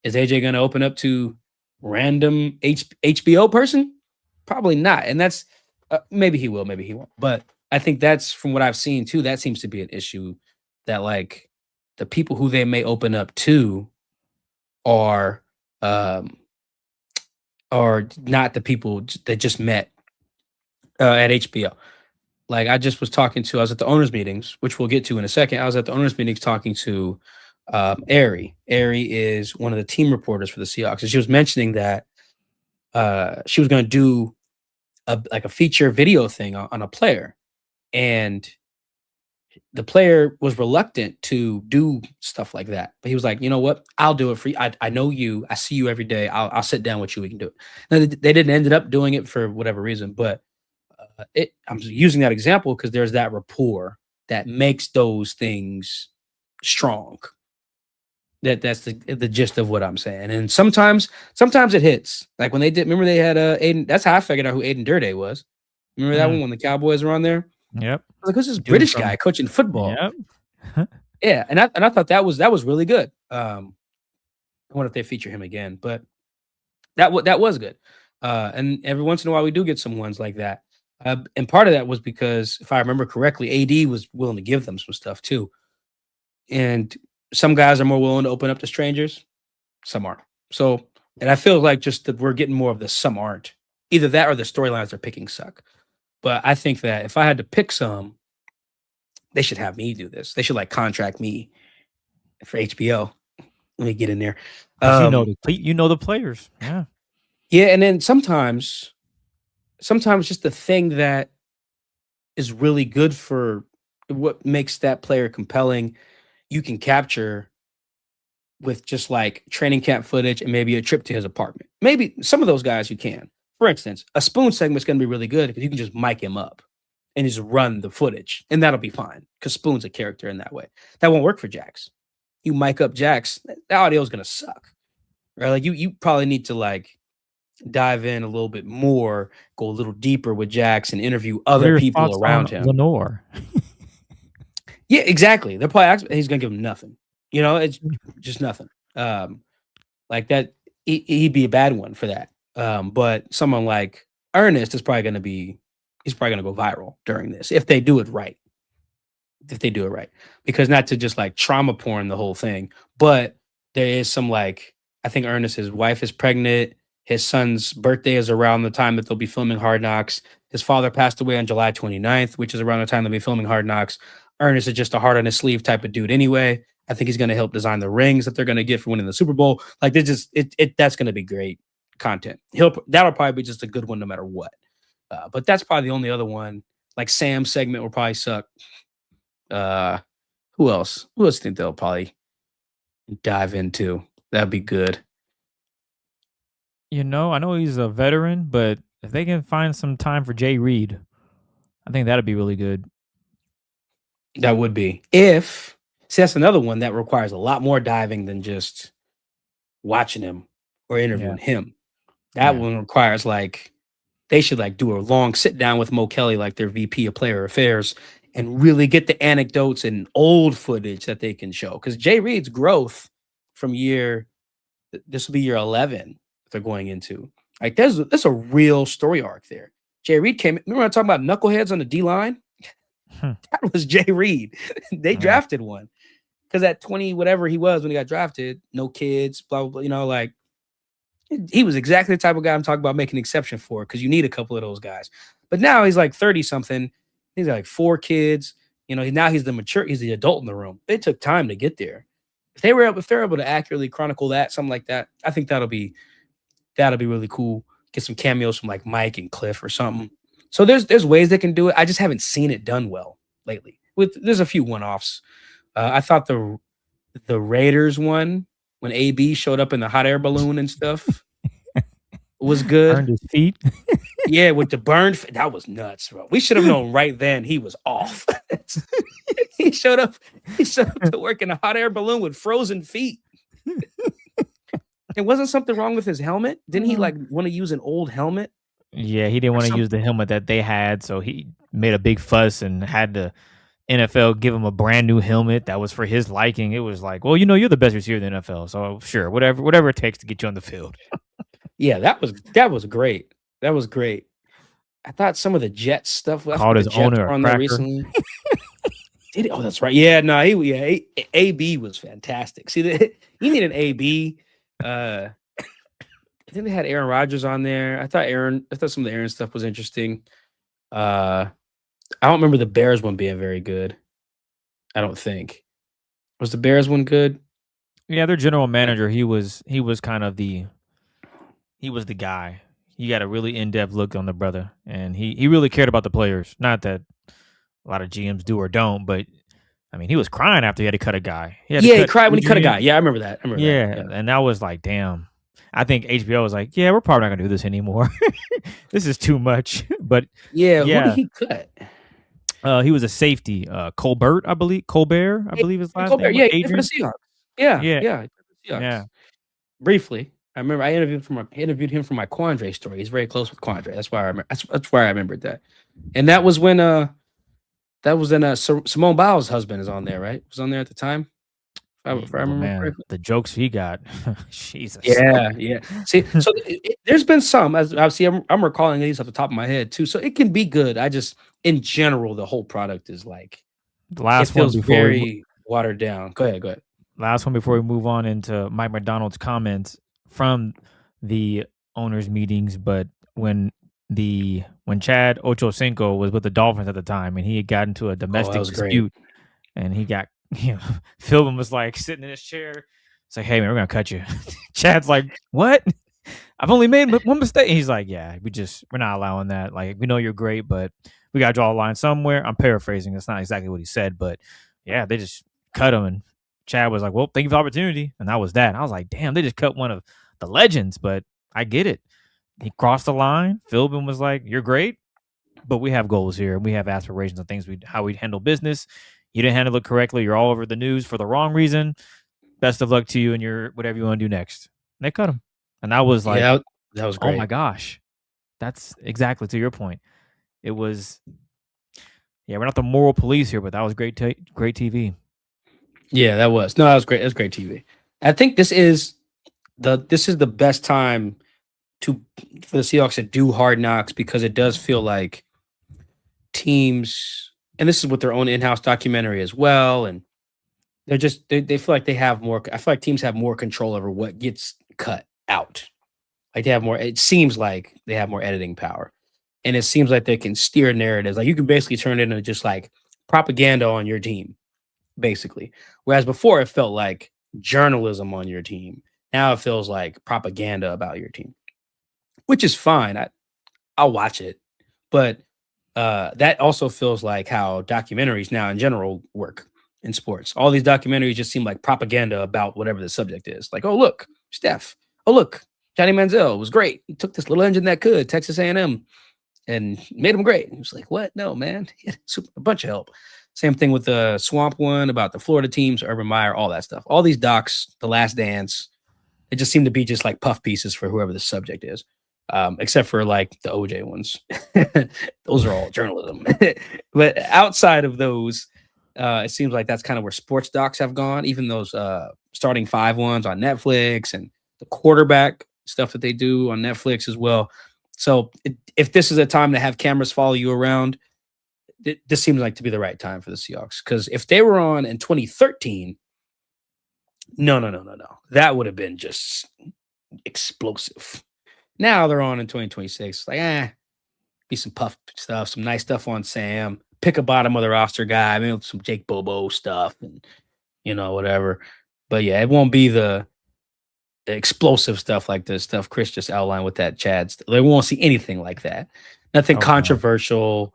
Is AJ going to open up to random HBO person? Probably not. And that's maybe he will, maybe he won't. But I think that's from what I've seen too. That seems to be an issue that like the people who they may open up to are not the people that just met at HBO. Like I just was I was at the owners meetings, which we'll get to in a second. I was at the owners meetings talking to Ari. Ari is one of the team reporters for the Seahawks, and she was mentioning that she was going to do a feature video thing on a player, and the player was reluctant to do stuff like that. But he was like, you know what? I'll do it for you. I know you. I see you every day. I'll sit down with you. We can do it. Now, they didn't ended up doing it for whatever reason, but I'm using that example because there's that rapport that makes those things strong. That's the gist of what I'm saying. And sometimes it hits. Like when they did, remember they had Aiden. That's how I figured out who Aiden Durde was. Remember that one when the Cowboys were on there? Yep. I was like, who's this British guy coaching football? Yep. Yeah, and I thought that was really good. I wonder if they feature him again, but that was good. And every once in a while we do get some ones like that. And part of that was because if I remember correctly, AD was willing to give them some stuff too. And some guys are more willing to open up to strangers, some aren't. So, and I feel like just that we're getting more of the some aren't. Either that or the storylines they're picking suck. But I think that if I had to pick some, they should have me do this. They should like contract me for HBO. Let me get in there. You know the players. Yeah. Yeah, and then sometimes just the thing that is really good for what makes that player compelling, you can capture with just like training camp footage and maybe a trip to his apartment. Maybe some of those guys you can. For instance, a Spoon segment is going to be really good because you can just mic him up and just run the footage, and that'll be fine because Spoon's a character in that way. That won't work for Jax. You mic up Jax, the audio is going to suck, right? Like you probably need to like dive in a little bit more, go a little deeper with Jax and interview other people around him. Lenore. Yeah, exactly. They're probably he's going to give him nothing. It's just nothing. Like that, he'd be a bad one for that. But someone like Ernest is probably going to he's probably going to go viral during this if they do it right. Because not to just like trauma porn the whole thing, but there is some like, I think Ernest's wife is pregnant. His son's birthday is around the time that they'll be filming Hard Knocks. His father passed away on July 29th, which is around the time they'll be filming Hard Knocks. Ernest is just a heart on his sleeve type of dude anyway. I think he's going to help design the rings that they're going to get for winning the Super Bowl. Like that's going to be great content. That'll probably be just a good one no matter what. But that's probably the only other one. Like Sam's segment will probably suck. Who else? Who else think they'll probably dive into? That'd be good. I know he's a veteran, but if they can find some time for Jay Reed, I think that'd be really good. That would be. That's another one that requires a lot more diving than just watching him or interviewing him. That one requires like they should like do a long sit down with Mo Kelly, like their VP of Player Affairs, and really get the anecdotes and old footage that they can show. Because Jay Reed's growth from this will be year 11 they're going into. Like there's a real story arc there. Jay Reed came. Remember I talking about knuckleheads on the D line? That was Jay Reed. They drafted one. because at 20, whatever he was when he got drafted, no kids, blah, blah, blah, like he was exactly the type of guy I'm talking about making an exception for because you need a couple of those guys. But now he's like 30 something. He's got like 4 kids. Now he's the adult in the room. It took time to get there. If they're able to accurately chronicle that, something like that, I think that'll be really cool. Get some cameos from like Mike and Cliff or something. So there's ways they can do it. I just haven't seen it done well lately. There's a few one-offs. I thought the Raiders one when AB showed up in the hot air balloon and stuff was good. Burned his feet. Yeah, with the burned that was nuts, bro. We should have known right then he was off. He showed up to work in a hot air balloon with frozen feet. There wasn't something wrong with his helmet. Didn't he like want to use an old helmet? Yeah, he didn't want to use the helmet that they had, so he made a big fuss and had the NFL give him a brand new helmet that was for his liking. It was like, well, you're the best receiver in the NFL, so sure, whatever it takes to get you on the field. Yeah, that was great. That was great. I thought some of the Jets stuff called his owner on there recently. Did it? Oh, that's right. Yeah, no, AB was fantastic. See, you need an AB. I think they had Aaron Rodgers on there. I thought some of the Aaron stuff was interesting. I don't remember the Bears one being very good. I don't think. Was the Bears one good? Yeah, their general manager, he was kind of the guy. He got a really in-depth look on the brother, and he really cared about the players. Not that a lot of GMs do or don't, but I mean, he was crying after he had to cut a guy. He cried when he cut a guy. Yeah, I remember that. Yeah, and that was like, damn. I think HBO was like, yeah, we're probably not gonna do this anymore. This is too much. But yeah, who did he cut? He was a safety, Colbert, I believe his last name. Yeah, for the Seahawks. Yeah. Briefly, I remember I interviewed him for my Quandre story. He's very close with Quandre. That's why I remember. That's why I remembered that. And that was when Simone Biles' husband is on there, right? Was on there at the time. If I remember correctly. The jokes he got, Jesus. Yeah. See, so there's been some. As obviously, I'm recalling these off the top of my head too. So it can be good. I just, in general, the whole product is like the last it feels very watered down. Go ahead. Last one before we move on into Mike McDonald's comments from the owners' meetings, but when Chad Ochocinco was with the Dolphins at the time, and he had gotten into a domestic dispute, and he got. Philbin was like sitting in his chair. It's like, hey man, we're gonna cut you. Chad's like, what? I've only made one mistake. And he's like, yeah, we're not allowing that. Like, we know you're great, but we gotta draw a line somewhere. I'm paraphrasing. That's not exactly what he said, but yeah, they just cut him. And Chad was like, well, thank you for the opportunity. And that was that. And I was like, damn, they just cut one of the legends, but I get it. He crossed the line. Philbin was like, you're great, but we have goals here. We have aspirations and things how we handle business. You didn't handle it correctly. You're all over the news for the wrong reason. Best of luck to you and your whatever you want to do next. And they cut him. And that was like, that was great. Oh my gosh. That's exactly to your point. It was, we're not the moral police here, but that was great TV. Yeah, that was. No, that was great. That was great TV. I think this is the best time for the Seahawks to do Hard Knocks because it does feel like teams. And this is with their own in-house documentary as well. And they feel like they have more. I feel like teams have more control over what gets cut out. Like they have more. It seems like they have more editing power, and it seems like they can steer narratives. Like you can basically turn it into just like propaganda on your team, basically. Whereas before it felt like journalism on your team. Now it feels like propaganda about your team, which is fine. I'll watch it, but. That also feels like how documentaries now in general work in sports. All these documentaries just seem like propaganda about whatever the subject is. Like, oh, look, Steph. Oh, look, Johnny Manziel was great. He took this little engine that could, Texas A&M, and made him great. He was like, what? No, man. He had a bunch of help. Same thing with the Swamp one about the Florida teams, Urban Meyer, all that stuff. All these docs, The Last Dance, it just seemed to be just like puff pieces for whoever the subject is. Except for like the OJ ones. Those are all journalism. But outside of those, it seems like that's kind of where sports docs have gone, even those starting 5 ones on Netflix and the quarterback stuff that they do on Netflix as well. So if this is a time to have cameras follow you around, this seems like to be the right time for the Seahawks. Because if they were on in 2013, No. That would have been just explosive. Now they're on in 2026. Like, be some puff stuff, some nice stuff on Sam. Pick a bottom of the roster guy, maybe some Jake Bobo stuff, and whatever. But yeah, it won't be the explosive stuff like the stuff Chris just outlined with that Chad. They won't see anything like that. Nothing controversial.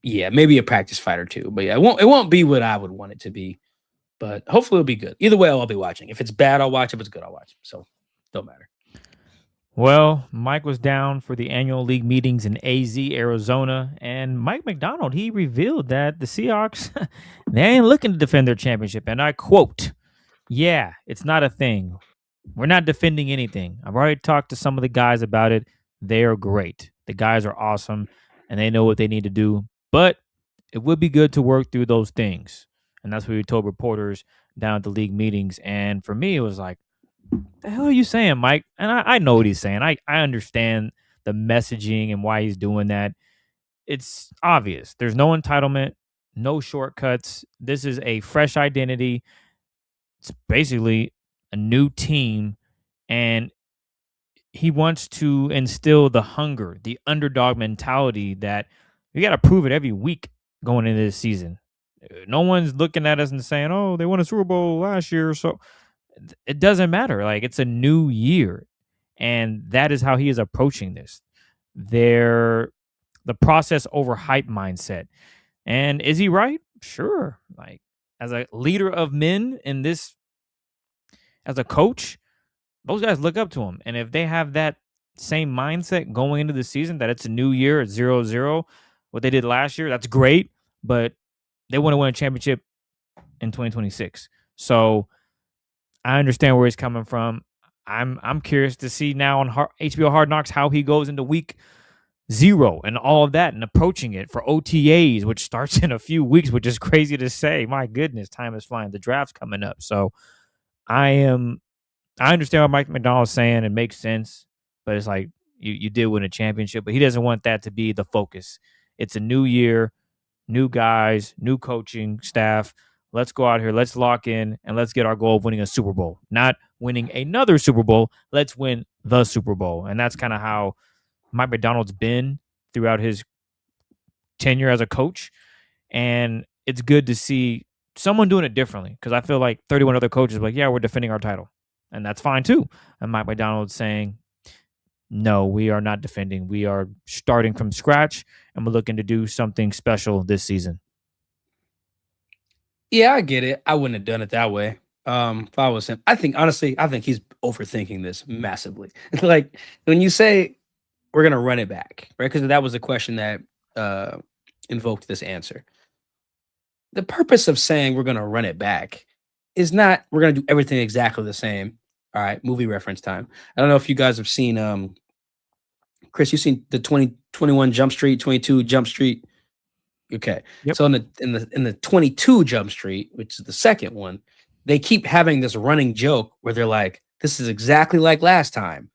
Yeah, maybe a practice fight or two. But yeah, it won't be what I would want it to be. But hopefully it'll be good. Either way, I'll be watching. If it's bad, I'll watch. If it's good, I'll watch. So don't matter. Well, Mike was down for the annual league meetings in AZ, Arizona, and Mike Macdonald, he revealed that the Seahawks, they ain't looking to defend their championship. And I quote, "Yeah, it's not a thing. We're not defending anything. I've already talked to some of the guys about it. They are great. The guys are awesome, and they know what they need to do. But it would be good to work through those things." And that's what we told reporters down at the league meetings. And for me, it was like, the hell are you saying, Mike? And I know what he's saying. I understand the messaging and why he's doing that. It's obvious. There's no entitlement, no shortcuts. This is a fresh identity. It's basically a new team. And he wants to instill the hunger, the underdog mentality that you got to prove it every week going into this season. No one's looking at us and saying, oh, they won a Super Bowl last year. So it doesn't matter. Like, it's a new year. And that is how he is approaching this. The process over hype mindset. And is he right? Sure. Like, as a leader of men in this, as a coach, those guys look up to him. And if they have that same mindset going into the season, that it's a new year, it's 0-0, what they did last year, that's great. But they want to win a championship in 2026. So I understand where he's coming from. I'm curious to see now on HBO Hard Knocks how he goes into week 0 and all of that and approaching it for OTAs, which starts in a few weeks, which is crazy to say. My goodness, time is flying. The draft's coming up. So I understand what Mike Macdonald is saying. It makes sense. But it's like you did win a championship, but he doesn't want that to be the focus. It's a new year, new guys, new coaching staff. Let's go out here. Let's lock in and let's get our goal of winning a Super Bowl. Not winning another Super Bowl. Let's win the Super Bowl. And that's kind of how Mike Macdonald's been throughout his tenure as a coach. And it's good to see someone doing it differently, because I feel like 31 other coaches are like, yeah, we're defending our title. And that's fine too. And Mike Macdonald's saying, no, we are not defending. We are starting from scratch, and we're looking to do something special this season. Yeah, I get it. I wouldn't have done it that way. If I was him, I think he's overthinking this massively. It's like when you say we're gonna run it back, right? Because that was the question that invoked this answer. The purpose of saying we're gonna run it back is not we're gonna do everything exactly the same. All right, movie reference time. I don't know if you guys have seen Chris, you've seen the 2021 Jump Street, 22 Jump Street. Okay. Yep. So in the 22 Jump Street, which is the second one, they keep having this running joke where they're like, this is exactly like last time.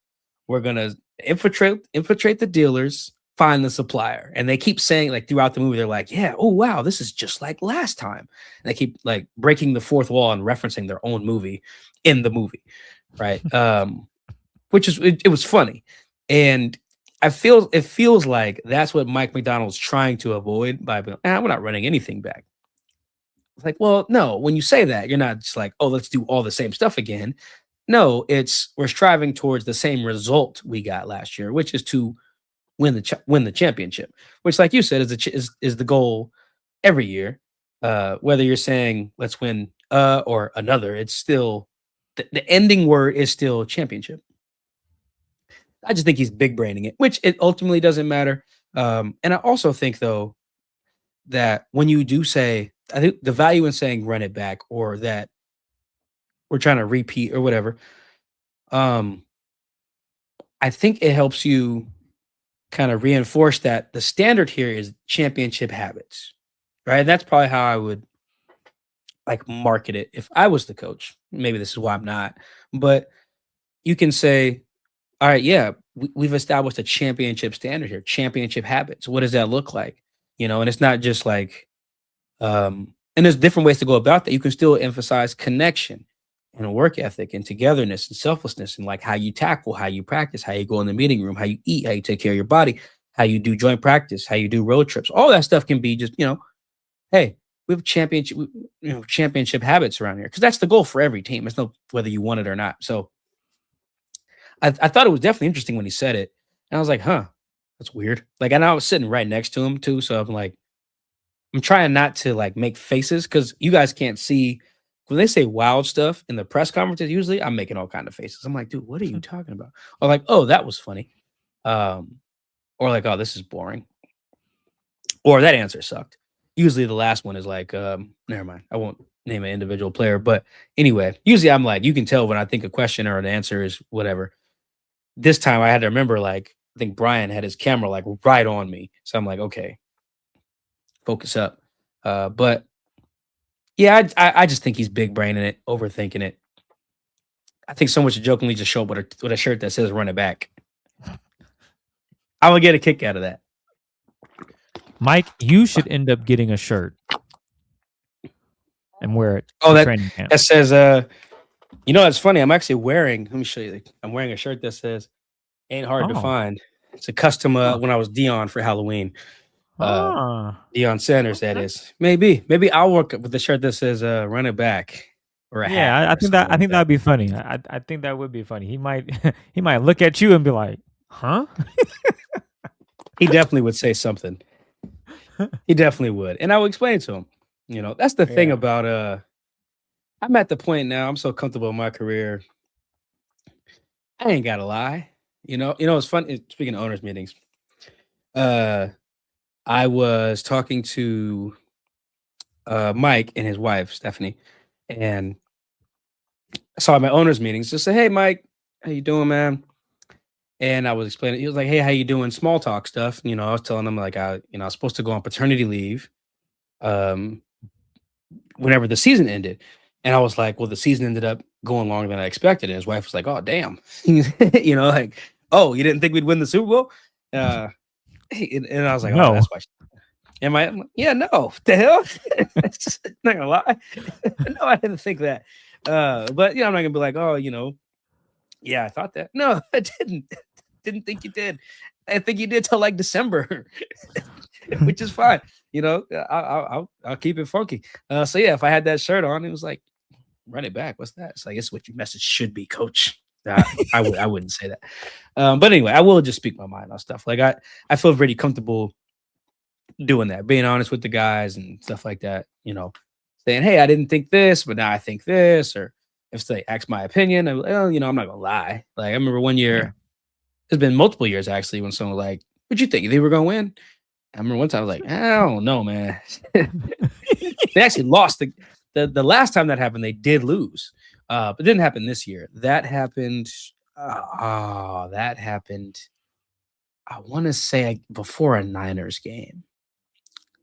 We're gonna infiltrate the dealers, find the supplier. And they keep saying, like, throughout the movie, they're like, yeah, oh wow, this is just like last time. And they keep like breaking the fourth wall and referencing their own movie in the movie. Right. Which is it was funny. And it feels like that's what Mike Macdonald's trying to avoid by being, we're not running anything back. It's like, well, no, when you say that, you're not just like, oh, let's do all the same stuff again. No, we're striving towards the same result we got last year, which is to win the championship, which, like you said, is the goal every year. Whether you're saying let's win or another, it's still the ending word is still championship. I just think he's big braining it, which it ultimately doesn't matter. And I also think, though, that when you do say, I think the value in saying run it back or that we're trying to repeat or whatever, I think it helps you kind of reinforce that the standard here is championship habits, right? That's probably how I would like market it if I was the coach. Maybe this is why I'm not, but you can say, all right, yeah, we've established a championship standard here, championship habits. What does that look like? And it's not just like And there's different ways to go about that. You can still emphasize connection and a work ethic and togetherness and selflessness and like how you tackle, how you practice, how you go in the meeting room, how you eat, how you take care of your body, how you do joint practice, how you do road trips. All that stuff can be just, hey, we have championship habits around here because that's the goal for every team. It's no whether you want it or not. So I thought it was definitely interesting when he said it. And I was like, huh, that's weird. Like, and I was sitting right next to him too. So I'm like, I'm trying not to like make faces because you guys can't see when they say wild stuff in the press conferences. Usually, I'm making all kind of faces. I'm like, dude, what are you talking about? Or like, oh, that was funny, or like, oh, this is boring, or that answer sucked. Usually, the last one is like, never mind. I won't name an individual player, but anyway, usually I'm like, you can tell when I think a question or an answer is whatever. This time, I had to remember like I think Brian had his camera like right on me, so I'm like, okay. Focus up. But yeah, I just think he's big braining it, overthinking it. I think someone should jokingly just show up with a shirt that says "Run it back." I would get a kick out of that. Mike, you should end up getting a shirt and wear it. Oh, that says that's funny. I'm actually wearing. Let me show you. I'm wearing a shirt that says "Ain't hard to find." It's a custom when I was Dion for Halloween. Deion Sanders, that is. Maybe I'll work with the shirt that says "Run it back" or a hat. Yeah, I think that'd be funny. I think that would be funny. He might look at you and be like, "Huh?" He definitely would say something. He definitely would, and I would explain it to him. That's the thing about I'm at the point now. I'm so comfortable in my career. I ain't gotta lie. It's fun. Speaking of owners meetings, I was talking to Mike and his wife, Stephanie, and I saw my owners meetings. Just say, hey, Mike, how you doing, man? And I was explaining. He was like, hey, how you doing? Small talk stuff. I was telling him like I was supposed to go on paternity leave whenever the season ended. And I was like, well, the season ended up going longer than I expected. And his wife was like, oh, damn. Like, oh, you didn't think we'd win the Super Bowl? And I was like, no. Oh, that's why. I'm like, yeah, no. What the hell? Not gonna lie. No, I didn't think that. But I'm not gonna be like, oh, yeah, I thought that. No, I didn't. Didn't think you did. I think you did till like December, which is fine. I'll keep it funky. So yeah, if I had that shirt on, it was like, run it back. What's that? It's like, it's what your message should be, coach. I wouldn't say that. But anyway, I will just speak my mind on stuff. Like I feel pretty comfortable doing that, being honest with the guys and stuff like that, saying, hey, I didn't think this, but now I think this, or if they ask my opinion, I'm like, I'm not gonna lie. Like I remember one year, it's been multiple years actually, when someone was like, what'd you think? They were gonna win? I remember one time I was like, I don't know, man. They actually lost the last time that happened, they did lose. But it didn't happen this year. That happened. That happened. I want to say before a Niners game.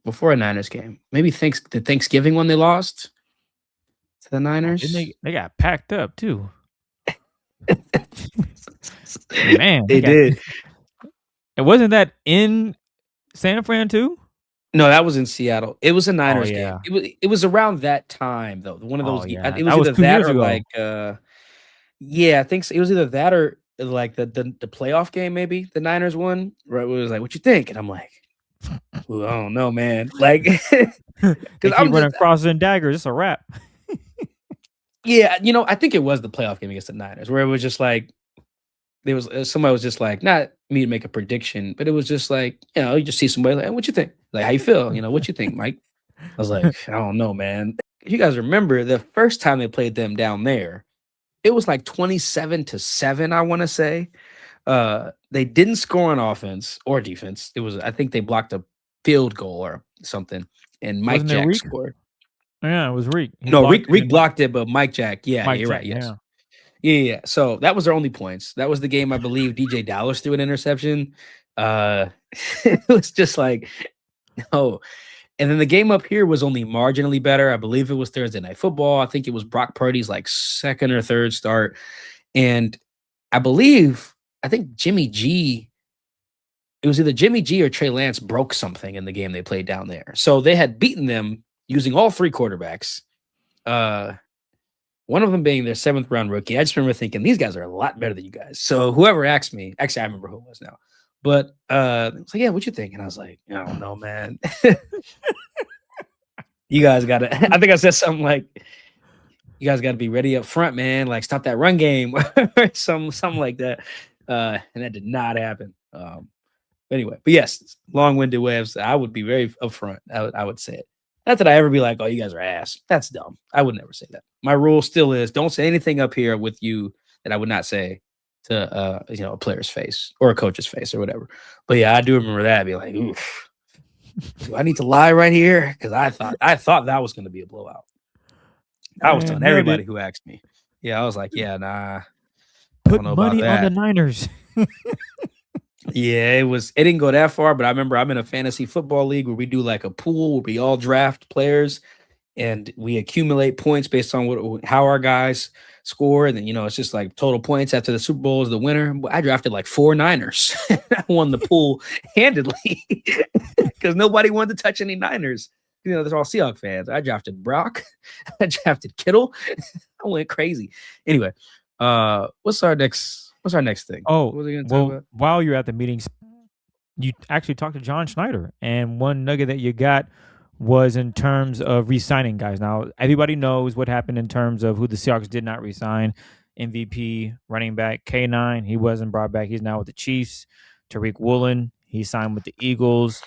Maybe the Thanksgiving one they lost to the Niners. They got packed up too. Man, they did. And wasn't that in San Fran too? No, that was in Seattle. It was a Niners game. It was around that time though. One of those. It was either that or like. I think so. It was either that or like the playoff game. Maybe the Niners won. Right? It was like, what you think? And I'm like, well, I don't know, man. Like, because I'm running crosses and daggers. It's a wrap. Yeah, I think it was the playoff game against the Niners where it was just like somebody was just like, not me to make a prediction, but it was just like, you just see somebody like, hey, what you think? Like, how you feel? What you think, Mike? I was like, I don't know, man. If you guys remember the first time they played them down there, it was like 27-7, I want to say. They didn't score on offense or defense. It was, I think they blocked a field goal or something, and Mike Jack scored. Yeah, it was Reek. Reek blocked it, but Mike Jack, you're right. Yes. Yeah. So that was their only points. That was the game, I believe, DJ Dallas threw an interception. It was just like, no. And then the game up here was only marginally better. I believe it was Thursday Night Football. I think it was Brock Purdy's like second or third start. And I think Jimmy G, it was either Jimmy G or Trey Lance broke something in the game they played down there. So they had beaten them using all 3 quarterbacks. One of them being their 7th round rookie. I just remember thinking these guys are a lot better than you guys. So whoever asked me, actually I remember who it was now. But it's like, yeah, what you think? And I was like, I don't know, man. You guys gotta. I think I said something like, you guys got to be ready up front, man. Like stop that run game or something like that. And that did not happen. Anyway, but yes, long-winded way of saying I would be very upfront. I would say it. Not that I ever be like, oh, you guys are ass. That's dumb. I would never say that. My rule still is don't say anything up here with you that I would not say to a player's face or a coach's face or whatever. But yeah, I do remember that. I'd be like, oof, do I need to lie right here? Because I thought that was going to be a blowout. I was telling everybody who asked me. Yeah, I was like, yeah, nah. Put money on the Niners. Yeah, it didn't go that far, but I remember I'm in a fantasy football league where we do like a pool where we all draft players and we accumulate points based on how our guys score. And then, it's just like total points after the Super Bowl is the winner. I drafted like 4 Niners. I won the pool handedly because nobody wanted to touch any Niners. They're all Seahawks fans. I drafted Brock. I drafted Kittle. I went crazy. Anyway, what's our next thing? Oh, well, while you're at the meetings, you actually talked to John Schneider, and one nugget that you got was in terms of re-signing guys. Now, everybody knows what happened in terms of who the Seahawks did not re-sign. MVP, running back, K9, he wasn't brought back. He's now with the Chiefs. Tariq Woolen, he signed with the Eagles.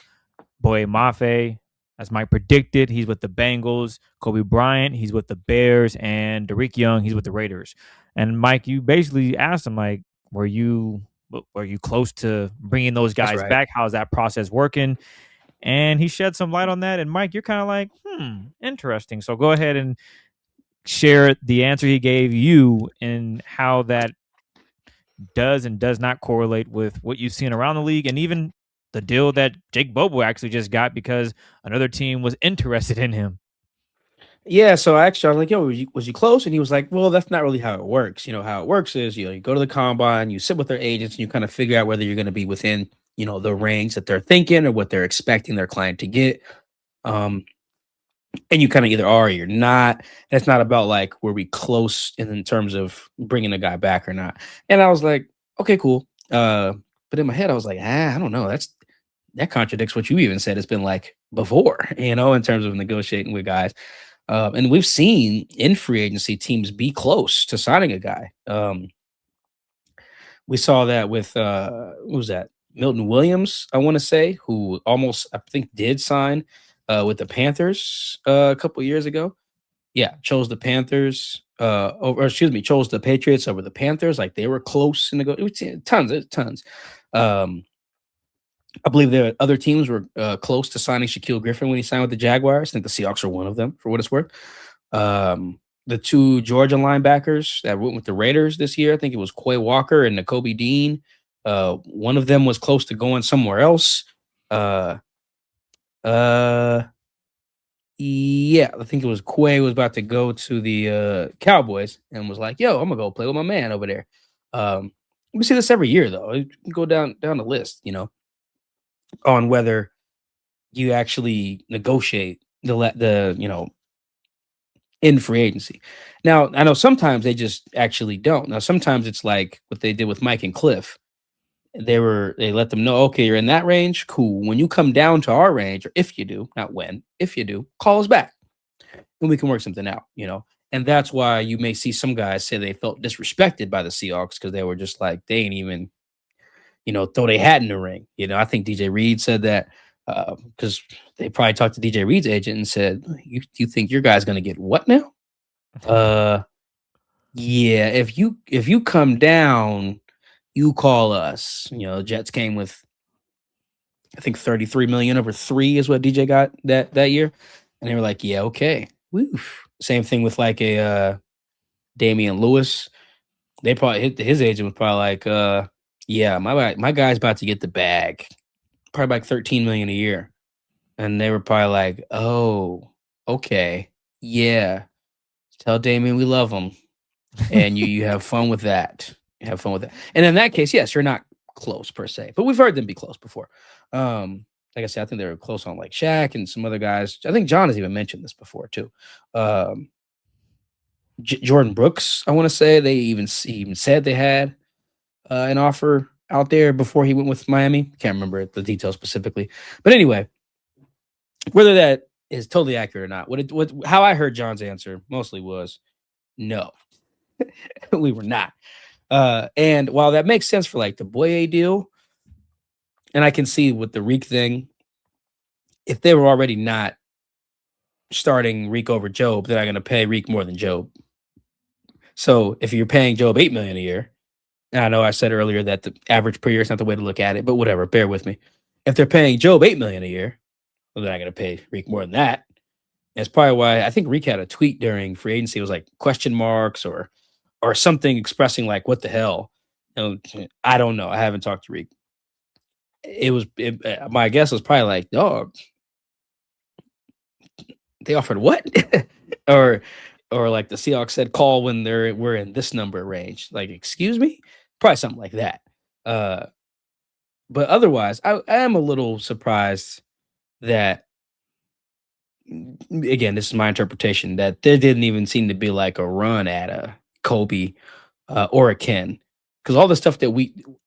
Boye Mafe, as Mike predicted, he's with the Bengals. Kobe Bryant, he's with the Bears. And Derek Young, he's with the Raiders. And Mike, you basically asked him, like, were you close to bringing those guys back? How's that process working? And he shed some light on that. And Mike, you're kind of like, interesting. So go ahead and share the answer he gave you and how that does and does not correlate with what you've seen around the league, and even the deal that Jake Bobo actually just got because another team was interested in him. Yeah, so I was like, yo, was you close? And he was like, well, that's not really how it works. How it works is, you go to the combine, you sit with their agents, and you kind of figure out whether you're going to be within, the range that they're thinking or what they're expecting their client to get. And you kind of either are or you're not. And it's not about like, were we close in terms of bringing a guy back or not? And I was like, okay, cool. But in my head, I was like, I don't know. That contradicts what you even said it's been like before, in terms of negotiating with guys. And we've seen in free agency teams be close to signing a guy. We saw that with who was that? Milton Williams, I want to say, who almost, I think, did sign with the Panthers a couple years ago. Yeah, chose the Panthers, chose the Patriots over the Panthers. Like they were close in tons. I believe the other teams were close to signing Shaquille Griffin when he signed with the Jaguars. I think the Seahawks are one of them, for what it's worth. The 2 Georgia linebackers that went with the Raiders this year, I think it was Quay Walker and Nakobe Dean. One of them was close to going somewhere else. Yeah, I think it was Quay was about to go to the Cowboys and was like, yo, I'm going to go play with my man over there. We see this every year, though. It can go down the list, on whether you actually negotiate the in free agency. Now, I know sometimes they just actually don't. Now, sometimes it's like what they did with Mike and Cliff. They let them know, okay, you're in that range, cool. When you come down to our range, or if you do, not when, if you do, call us back and we can work something out, And that's why you may see some guys say they felt disrespected by the Seahawks because they were just like, they ain't even throw their hat in the ring. I think DJ Reed said that because they probably talked to DJ Reed's agent and said, you think your guy's going to get what now? Yeah, if you come down, you call us. Jets came with, I think, $33 million over 3 is what DJ got that year. And they were like, yeah, okay. Woof. Same thing with like a Damian Lewis. They probably his agent was probably like, yeah, my guy's about to get the bag, probably like $13 million a year, and they were probably like, "Oh, okay, yeah, tell Damien we love him, and you have fun with that. You have fun with that." And in that case, yes, you're not close per se, but we've heard them be close before. like I said, I think they were close on like Shaq and some other guys. I think John has even mentioned this before too. Jordan Brooks, I want to say he even said they had an offer out there before he went with Miami. Can't remember the details specifically, but anyway, whether that is totally accurate or not, how I heard John's answer mostly was no, we were not. And while that makes sense for like the Boye deal, and I can see with the Reek thing, if they were already not starting Reek over Job, they're not going to pay Reek more than Job. So if you're paying Job $8 million a year, and I know I said earlier that the average per year is not the way to look at it, but whatever, bear with me. If they're paying Job $8 million a year, well, they're not going to pay Reek more than that. That's probably why I think Reek had a tweet during free agency. It was like question marks or something expressing like, what the hell? I don't know. I haven't talked to Reek. My guess was probably like, dog, they offered what? or like the Seahawks said, call when we're in this number range. Like, excuse me? Probably something like that. But otherwise, I am a little surprised that, again, this is my interpretation, that there didn't even seem to be like a run at a Kobe or a Ken. Because all the stuff that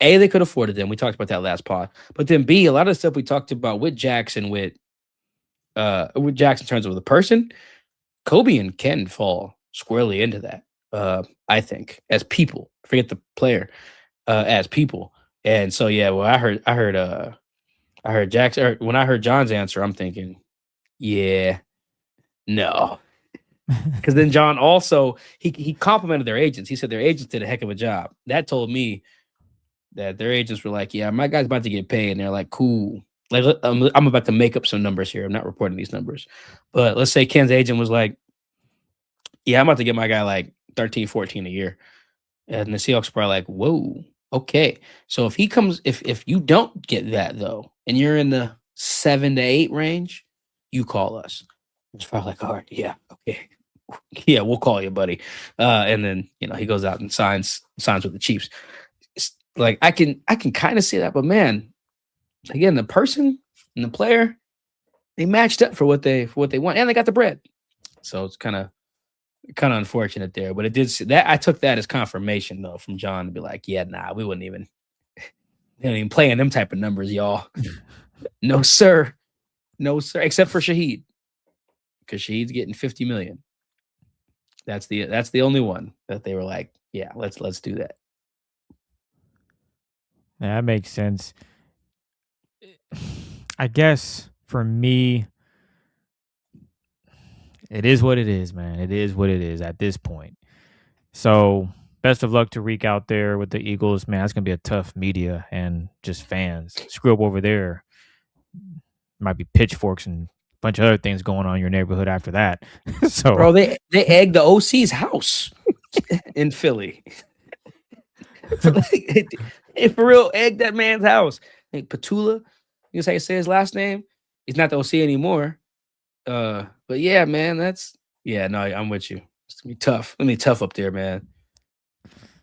they could afford them. We talked about that last pod. But then B, a lot of the stuff we talked about with Jackson, with Jackson in terms of the person, Kobe and Ken fall squarely into that. I think as people, forget the player, as people. And so yeah, well, I heard Jackson. When I heard John's answer, I'm thinking, yeah, no. Because then John also he complimented their agents. He said their agents did a heck of a job. That told me that their agents were like, yeah, my guy's about to get paid, and they're like, cool. Like I'm about to make up some numbers here. I'm not reporting these numbers, but let's say Ken's agent was like, yeah, I'm about to get my guy like 13, 14 a year, and the Seahawks were like, whoa, okay. So if he comes, if you don't get that though, and you're in the 7 to 8 range, you call us. It's probably like, all right, yeah, okay. Yeah, we'll call you, buddy. And then he goes out and signs with the Chiefs. Like I can kind of see that, but man, again, the person and the player, they matched up for what they want, and they got the bread. So it's kind of unfortunate there, but it did that. I took that as confirmation though from John to be like, yeah, nah, we wouldn't even playing them type of numbers, y'all. No sir, except for Shaheed, because Shaheed's getting $50 million. That's the only one that they were like, yeah, let's do that. Yeah, that makes sense. I guess for me, it is what it is, man. It is what it is at this point. So best of luck to Reek out there with the Eagles, man. It's gonna be a tough media and just fans. Screw up over there. Might be pitchforks and bunch of other things going on in your neighborhood after that. So, bro, they egged the OC's house in Philly. For real, egged that man's house. Hey, Petula, you know how you say his last name? He's not the OC anymore. But yeah, man, no, I'm with you. It's gonna be tough. It's gonna be tough up there, man.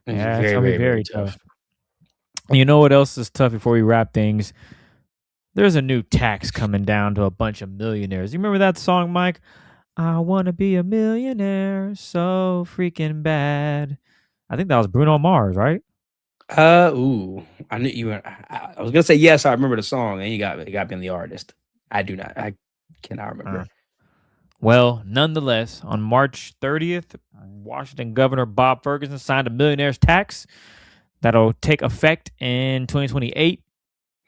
Yeah, it's gonna be very tough. You know what else is tough before we wrap things? There's a new tax coming down to a bunch of millionaires. You remember that song, Mike? I want to be a millionaire so freaking bad. I think that was Bruno Mars, right? I knew you were. I was gonna say yes. I remember the song, and you got me on the artist. I do not. I cannot remember. Well, nonetheless, on March 30th, Washington Governor Bob Ferguson signed a Millionaires Tax that'll take effect in 2028.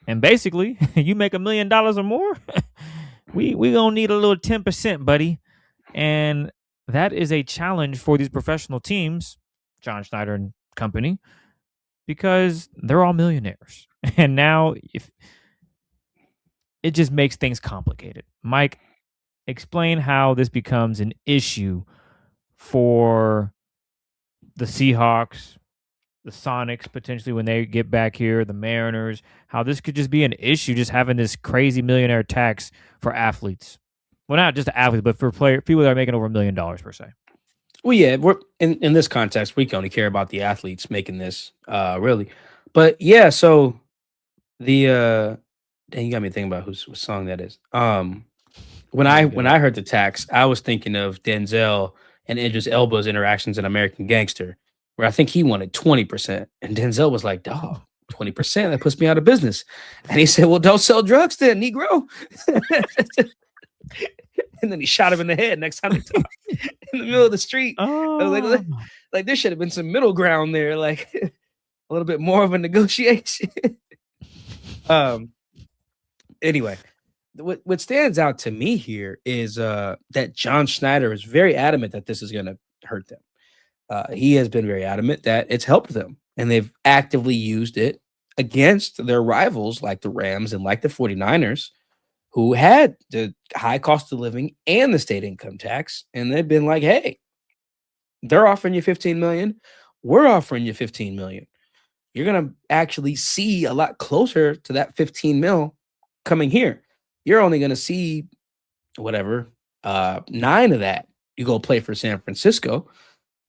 And basically, you make $1 million or more, we gonna need a little 10%, buddy. And that is a challenge for these professional teams, John Schneider and company, because they're all millionaires. And now if it just makes things complicated. Mike, explain how this becomes an issue for the Seahawks, the Sonics, potentially when they get back here, the Mariners, how this could just be an issue, just having this crazy millionaire tax for athletes. Well, not just athletes, but for people that are making over $1 million per se. Well, yeah, we're in this context, we can only care about the athletes making this, really. But yeah, so the Dang, you got me thinking about whose song that is. When I heard the tax, I was thinking of Denzel and Idris Elba's interactions in American Gangster, where I think he wanted 20%, and Denzel was like, "Dog, 20%, that puts me out of business." And he said, "Well, don't sell drugs then, Negro." And then he shot him in the head next time they talked in the middle of the street. I was like, there should have been some middle ground there, like a little bit more of a negotiation. Anyway, what stands out to me here is that John Schneider is very adamant that this is going to hurt them. He has been very adamant that it's helped them, and they've actively used it against their rivals like the Rams and like the 49ers, who had the high cost of living and the state income tax. And they've been like, hey, they're offering you 15 million. We're offering you 15 million. You're going to actually see a lot closer to that 15 mil coming here. You're only going to see whatever, 9 of that. You go play for San Francisco,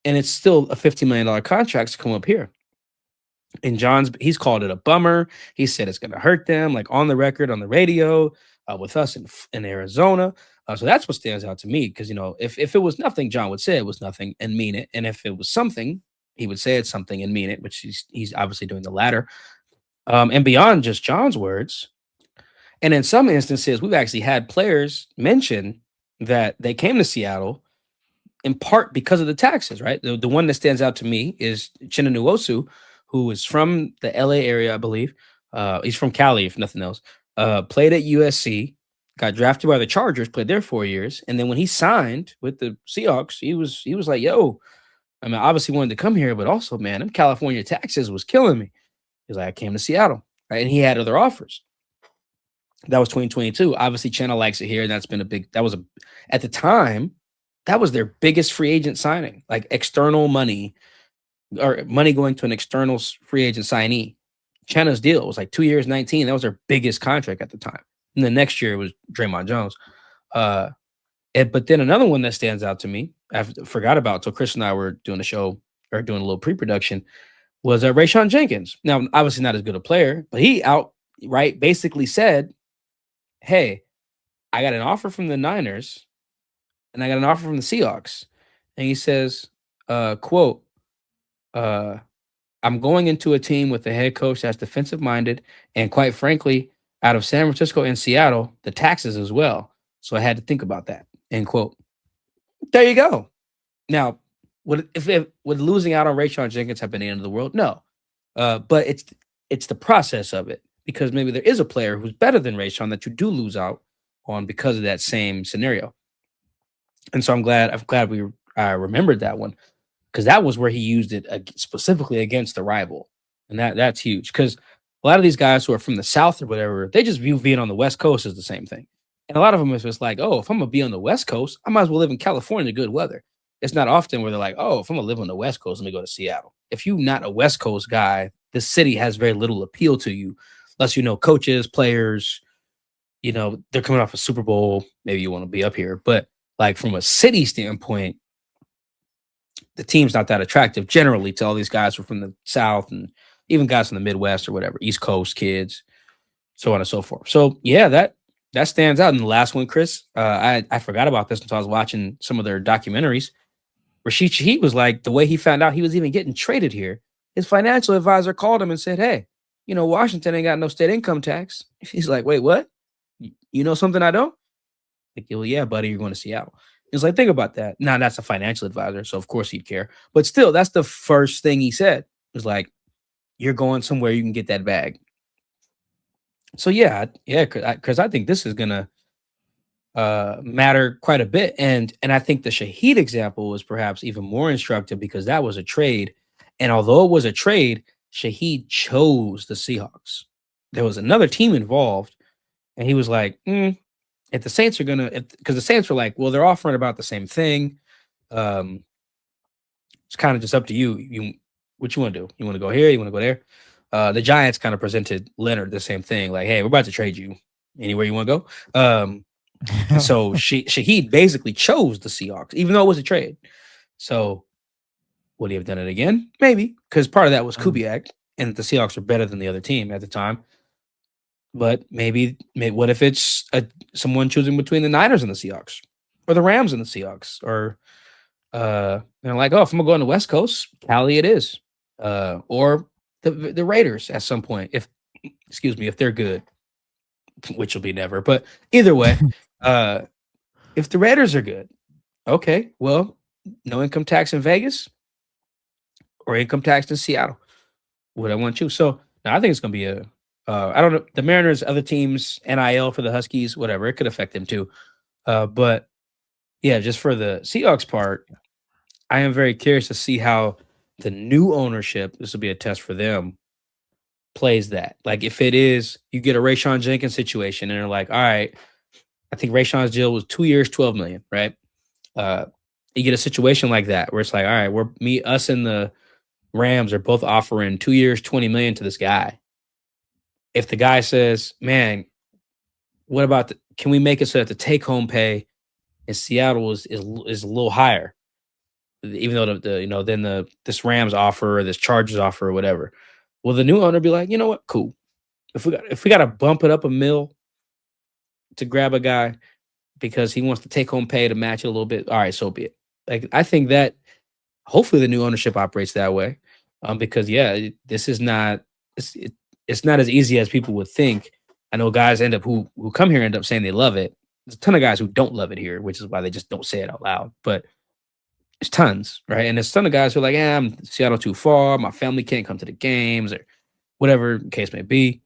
and it's still a $15 million contract to come up here. And he's called it a bummer. He said it's going to hurt them, like on the record, on the radio, with us in Arizona. So that's what stands out to me, because, if it was nothing, John would say it was nothing and mean it. And if it was something, he would say it's something and mean it, which he's obviously doing the latter. And beyond just John's words, and in some instances, we've actually had players mention that they came to Seattle in part because of the taxes, right? The one that stands out to me is Chinanu Osu, who is from the LA area, I believe. He's from Cali, if nothing else. Played at USC, got drafted by the Chargers, played there 4 years. And then when he signed with the Seahawks, he was like, yo, I mean, obviously wanted to come here, but also, man, them California taxes was killing me. He's like, I came to Seattle, right? And he had other offers. That was 2022. Obviously, Channel likes it here. And at the time, that was their biggest free agent signing, like external money or money going to an external free agent signee. Channel's deal was like 2 years, 19. That was their biggest contract at the time. And the next year was Draymond Jones. But then another one that stands out to me, I forgot about till Chris and I were doing a show or doing a little pre-production, was Rayshawn Jenkins. Now, obviously not as good a player, but he outright basically said, hey, I got an offer from the Niners and I got an offer from the Seahawks. And he says, quote, I'm going into a team with a head coach that's defensive minded. And quite frankly, out of San Francisco and Seattle, the taxes as well. So I had to think about that, end quote. There you go. Now, would losing out on Rayshawn Jenkins have been the end of the world? No. But it's the process of it, because maybe there is a player who's better than Rayshawn that you do lose out on because of that same scenario. And so I'm glad I remembered that one, because that was where he used it specifically against the rival. And that's huge, because a lot of these guys who are from the South or whatever, they just view being on the West Coast as the same thing. And a lot of them is just like, oh, if I'm going to be on the West Coast, I might as well live in California in good weather. It's not often where they're like, oh, if I'm going to live on the West Coast, let me go to Seattle. If you're not a West Coast guy, this city has very little appeal to you, unless you know coaches, players, they're coming off a Super Bowl. Maybe you want to be up here. But like from a city standpoint, the team's not that attractive generally to all these guys who are from the South and even guys from the Midwest or whatever, East Coast kids, so on and so forth. So yeah, that stands out. And the last one, Chris, I forgot about this until I was watching some of their documentaries. Rashid Shaheed was like, the way he found out he was even getting traded here, his financial advisor called him and said, hey, Washington ain't got no state income tax. He's like, wait, what? You know something I don't? Like, well, yeah, buddy, you're going to Seattle. He's like, think about that. Now, that's a financial advisor, so of course he'd care. But still, that's the first thing he said. It was like, you're going somewhere you can get that bag. So yeah, because I think this is gonna matter quite a bit, and I think the Shaheed example was perhaps even more instructive, because that was a trade, and although it was a trade, Shaheed chose the Seahawks. There was another team involved, and he was like, if the Saints are because the Saints were like, well, they're offering about the same thing. It's kind of just up to you. What you want to do? You want to go here? You want to go there? The Giants kind of presented Leonard the same thing, like, hey, we're about to trade you anywhere you want to go. So Shaheed basically chose the Seahawks, even though it was a trade. So would he have done it again? Maybe, because part of that was Kubiak, and the Seahawks were better than the other team at the time. But maybe what if it's someone choosing between the Niners and the Seahawks, or the Rams and the Seahawks, or like, oh, if I'm gonna go on the West Coast, Cali it is, or the Raiders at some point, if they're good, which will be never. But either way, if the Raiders are good, okay, well, no income tax in Vegas or income tax in Seattle. Would I want you? So now I think it's gonna be a. I don't know, the Mariners, other teams, NIL for the Huskies, whatever, it could affect them too. But yeah, just for the Seahawks part, I am very curious to see how the new ownership, this will be a test for them, plays that. Like if it is, you get a Rayshawn Jenkins situation and they're like, all right, I think Rayshawn's deal was 2 years, 12 million, right? You get a situation like that where it's like, all right, us and the Rams are both offering 2 years, 20 million to this guy. If the guy says, man, what about can we make it so that the take home pay in Seattle is a little higher? Even though this Rams offer or this Chargers offer or whatever. Will the new owner be like, you know what? Cool. If we got to bump it up a mil to grab a guy because he wants to take home pay to match it a little bit, all right, so be it. Like I think that hopefully the new ownership operates that way, because this is not it's not as easy as people would think. I know guys who come here end up saying they love it. There's a ton of guys who don't love it here, which is why they just don't say it out loud. But it's tons, right? And there's a ton of guys who are like, I'm Seattle too far. My family can't come to the games or whatever the case may be.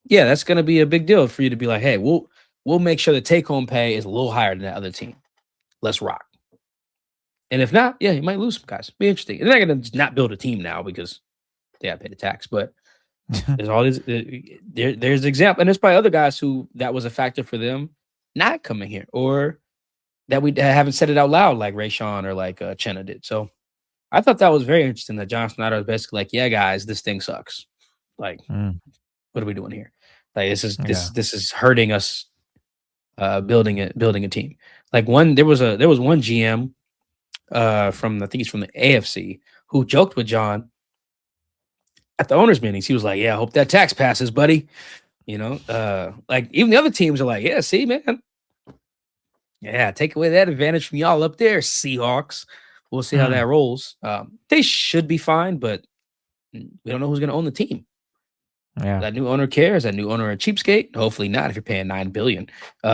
Yeah, that's going to be a big deal for you to be like, hey, we'll make sure the take-home pay is a little higher than that other team. Let's rock. And if not, yeah, you might lose some guys. Be interesting. They're not going to not build a team now because they have to pay the tax. But there's all these. There's example, and there's probably other guys who that was a factor for them not coming here, or that we haven't said it out loud like Rayshawn or like Chenna did. So I thought that was very interesting that John Schneider was basically like, yeah, guys, this thing sucks. Like, what are we doing here? Like, this is hurting us building a team. Like there was one GM I think he's from the AFC who joked with John at the owners meetings. He was like, yeah, I hope that tax passes, buddy. Like even the other teams are like, yeah, see, man. Yeah, take away that advantage from y'all up there, Seahawks. We'll see how that rolls. They should be fine, but we don't know who's going to own the team. Yeah, that new owner cares. That new owner a cheapskate? Hopefully not. If you're paying $9 billion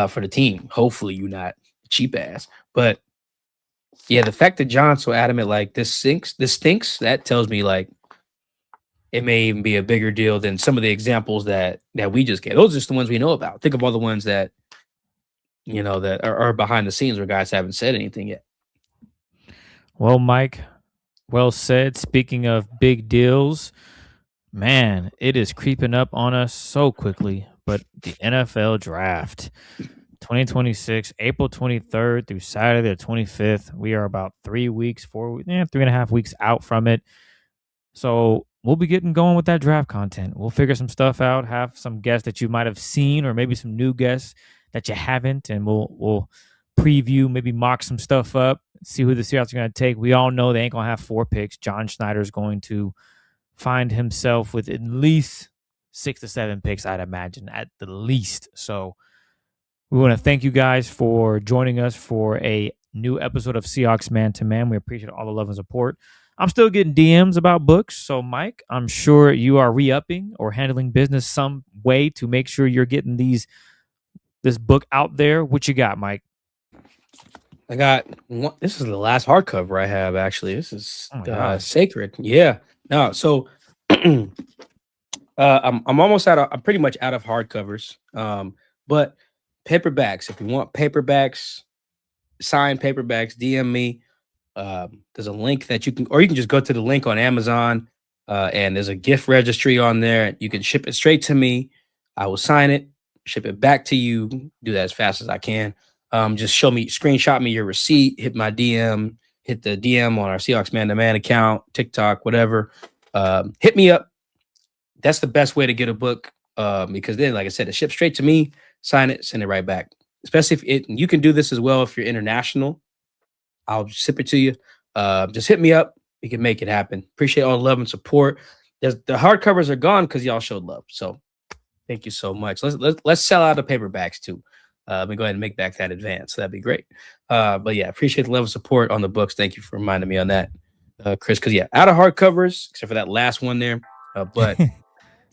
for the team, hopefully you're not cheap ass. But yeah, the fact that John's so adamant, like this stinks. That tells me like it may even be a bigger deal than some of the examples that we just gave. Those are just the ones we know about. Think of all the ones that that are behind the scenes where guys haven't said anything yet. Well, Mike, well said. Speaking of big deals, man, it is creeping up on us so quickly. But the NFL draft 2026, April 23rd through Saturday the 25th. We are about 3.5 weeks out from it. So we'll be getting going with that draft content. We'll figure some stuff out, have some guests that you might have seen, or maybe some new guests that you haven't, and we'll preview, maybe mock some stuff up, see who the Seahawks are going to take. We all know they ain't going to have 4 picks. John Schneider is going to find himself with at least 6 to 7 picks, I'd imagine, at the least. So we want to thank you guys for joining us for a new episode of Seahawks Man to Man. We appreciate all the love and support. I'm still getting DMs about books. So, Mike, I'm sure you are re-upping or handling business some way to make sure you're getting this book out there. What you got, Mike? I got one. This is the last hardcover I have, actually. This is sacred. Yeah. No, so I'm almost I'm pretty much out of hardcovers. But paperbacks, if you want paperbacks, signed paperbacks, DM me. There's a link that you can just go to the link on Amazon, and there's a gift registry on there. You can ship it straight to me. I will sign it, ship it back to you. Do that as fast as I can. Just screenshot me your receipt, hit my DM, hit the DM on our Seahawks Man to Man account, TikTok, whatever. Hit me up. That's the best way to get a book, because then, like I said, it ships straight to me, sign it, send it right back. Especially if you can do this as well if you're international. I'll ship it to you. Just hit me up. We can make it happen. Appreciate all the love and support. The hardcovers are gone because y'all showed love. So Thank you so much. Let's sell out the paperbacks too. Let me go ahead and make back that advance. That'd be great. But yeah, appreciate the level of support on the books. Thank you for reminding me on that, Chris. Because yeah, out of hardcovers, except for that last one there. But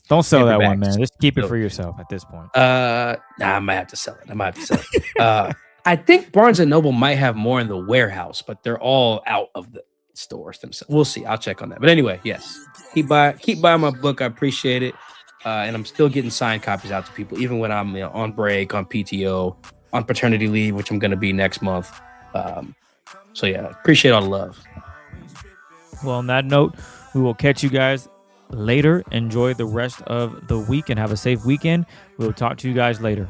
don't sell that one, man. Just keep it for yourself at this point. Nah, I might have to sell it. I think Barnes and Noble might have more in the warehouse, but they're all out of the stores themselves. We'll see. I'll check on that. But anyway, yes, keep buying my book. I appreciate it. And I'm still getting signed copies out to people, even when I'm on break, on PTO, on paternity leave, which I'm going to be next month. So yeah, appreciate all the love. Well, on that note, we will catch you guys later. Enjoy the rest of the week and have a safe weekend. We'll talk to you guys later.